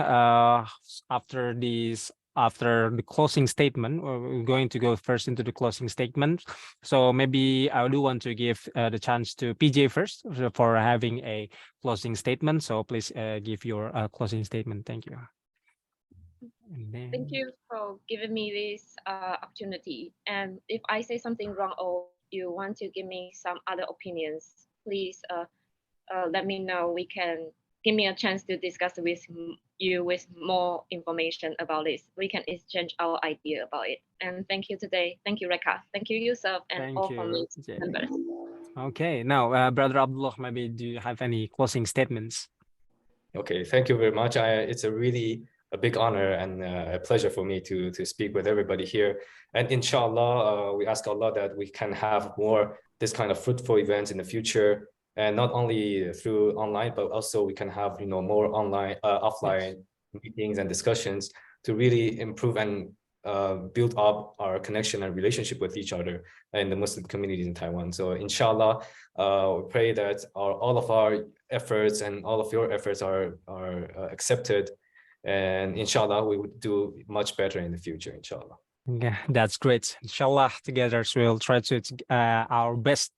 after the closing statement, we're going to go first into the closing statement. So maybe I do want to give the chance to PJ first for having a closing statement. So please give your closing statement. Thank you. Thank you for giving me this opportunity. And if I say something wrong or you want to give me some other opinions, please let me know. We can give me a chance to discuss with you with more information about this. We can exchange our idea about it. And thank you today. Thank you, Reka. Thank you, Yusuf, and Thank all you, community members. Okay, now, Brother Abdullah, maybe do you have any closing statements? Okay, thank you very much. It's a really a big honor and a pleasure for me to speak with everybody here. And inshallah, we ask Allah that we can have more this kind of fruitful events in the future, and not only through online, but also we can have more online, offline meetings and discussions to really improve and build up our connection and relationship with each other in the Muslim communities in Taiwan. So inshallah, we pray that all of our efforts and all of your efforts are accepted, and inshallah we would do much better in the future, inshallah. Yeah, that's great. Inshallah, together we'll try to our best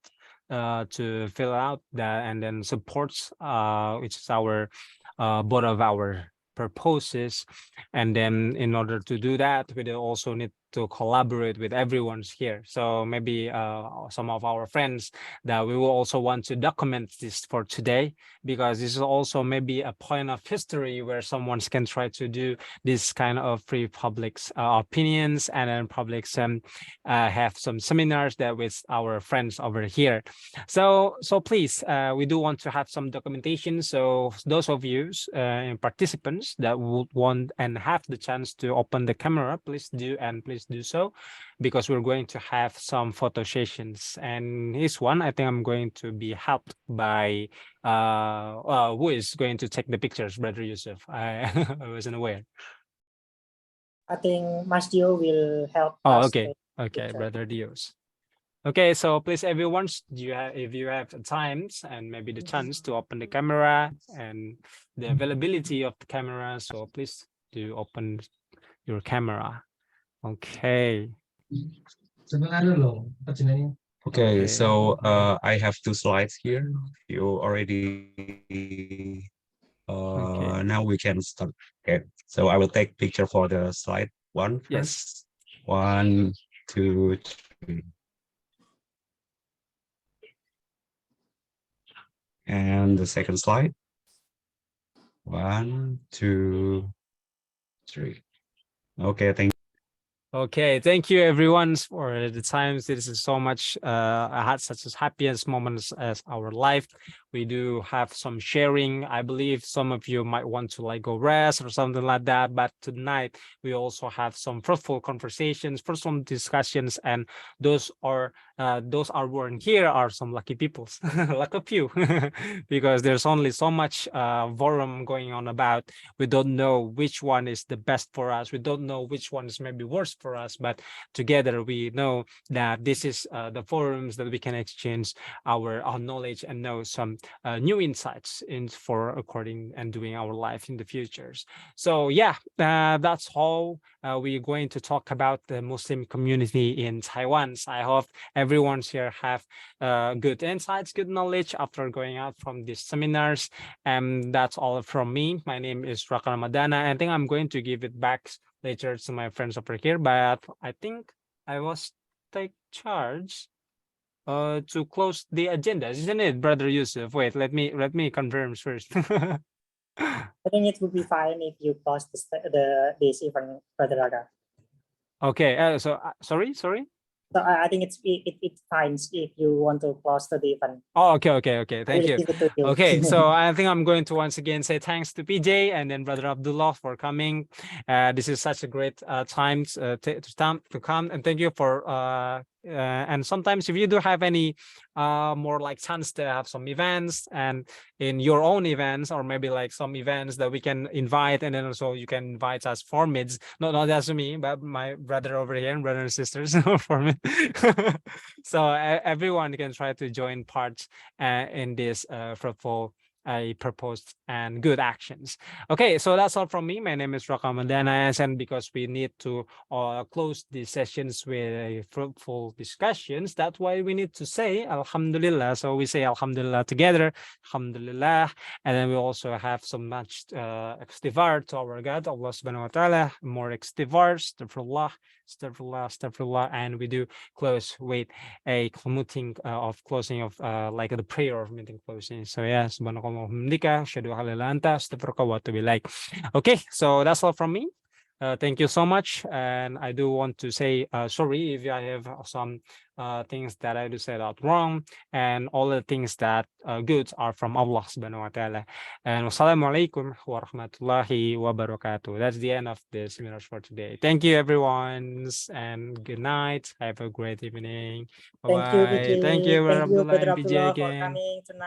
to fill out that and then supports which is our both of our purposes. And then in order to do that, we also need to collaborate with everyone's here. So maybe some of our friends that we will also want to document this for today, because this is also maybe a point of history where someone can try to do this kind of free public opinions, and then public have some seminars that with our friends over here. So please, we do want to have some documentation. So those of you participants that would want and have the chance to open the camera, please do, and please do so, because we're going to have some photo sessions. And this one, I think I'm going to be helped by who is going to take the pictures, Brother Yusuf? I wasn't aware. I think Mas Dio will help Oh, us. okay, Brother Dios. Okay, so please, everyone, if you have times and maybe the chance to open the camera and the availability of the camera, so please do open your camera. Okay. Okay, so I have 2 slides here. You already now we can start. Okay, so I will take picture for the slide 1 first. Yes. 1, 2, 3. And the second slide. 1, 2, 3. Okay, thank you. Okay, thank you everyone for the times. This is so much. I had such as happiest moments as our life. We do have some sharing. I believe some of you might want to go rest or something like that. But tonight we also have some fruitful conversations, fruitful discussions, and those are born here are some lucky people, lucky few, because there's only so much forum going on about. We don't know which one is the best for us. We don't know which one is maybe worse for us, but together we know that this is the forums that we can exchange our knowledge and know some new insights for according and doing our life in the futures. So yeah, that's all we're going to talk about the Muslim community in Taiwan. So I hope everyone here have good insights, good knowledge after going out from these seminars. And that's all from me. My name is Raka Ramadana. I think I'm going to give it back later to my friends over here, but I think I was take charge to close the agenda, isn't it, Brother Yusuf? Wait, let me confirm first. I think it would be fine if you close this event, Brother Raga. Okay, so sorry. So I think it's fine if you want to close the event. Oh, okay. Thank you. Give it to you. Okay, so I think I'm going to once again say thanks to PJ and then Brother Abdullah for coming. This is such a great time to come, and thank you for and sometimes if you do have any more like chance to have some events and in your own events, or maybe like some events that we can invite, and then also you can invite us for mids, not just me but my brother over here and brothers and sisters for me. So everyone can try to join part in this fruitful proposed and good actions. Okay, so that's all from me. My name is Rakam, and because we need to close the sessions with a fruitful discussions, that's why we need to say Alhamdulillah. So we say Alhamdulillah together, Alhamdulillah, and then we also have some much istighfar to our God, Allah subhanahu wa ta'ala, more istighfar, astaghfirullah, and we do close with a closing of like the prayer of meeting closing. So yeah, subhanakallahumma hamdika, asyhadu an la ilaha illa anta, astaghfiruka wa atubu ilaik. Okay, so that's all from me. Thank you so much, and I do want to say sorry if I have some things that I do say that wrong, and all the things that good are from Allah subhanahu wa ta'ala. And wassalamualaikum warahmatullahi wabarakatuh. That's the end of the seminar for today. Thank you everyone, and good night. Have a great evening. Bye bye. Thank you, PJ. Thank you, Thank you, Abdullah Brother and PJ Abdullah, for again. coming tonight.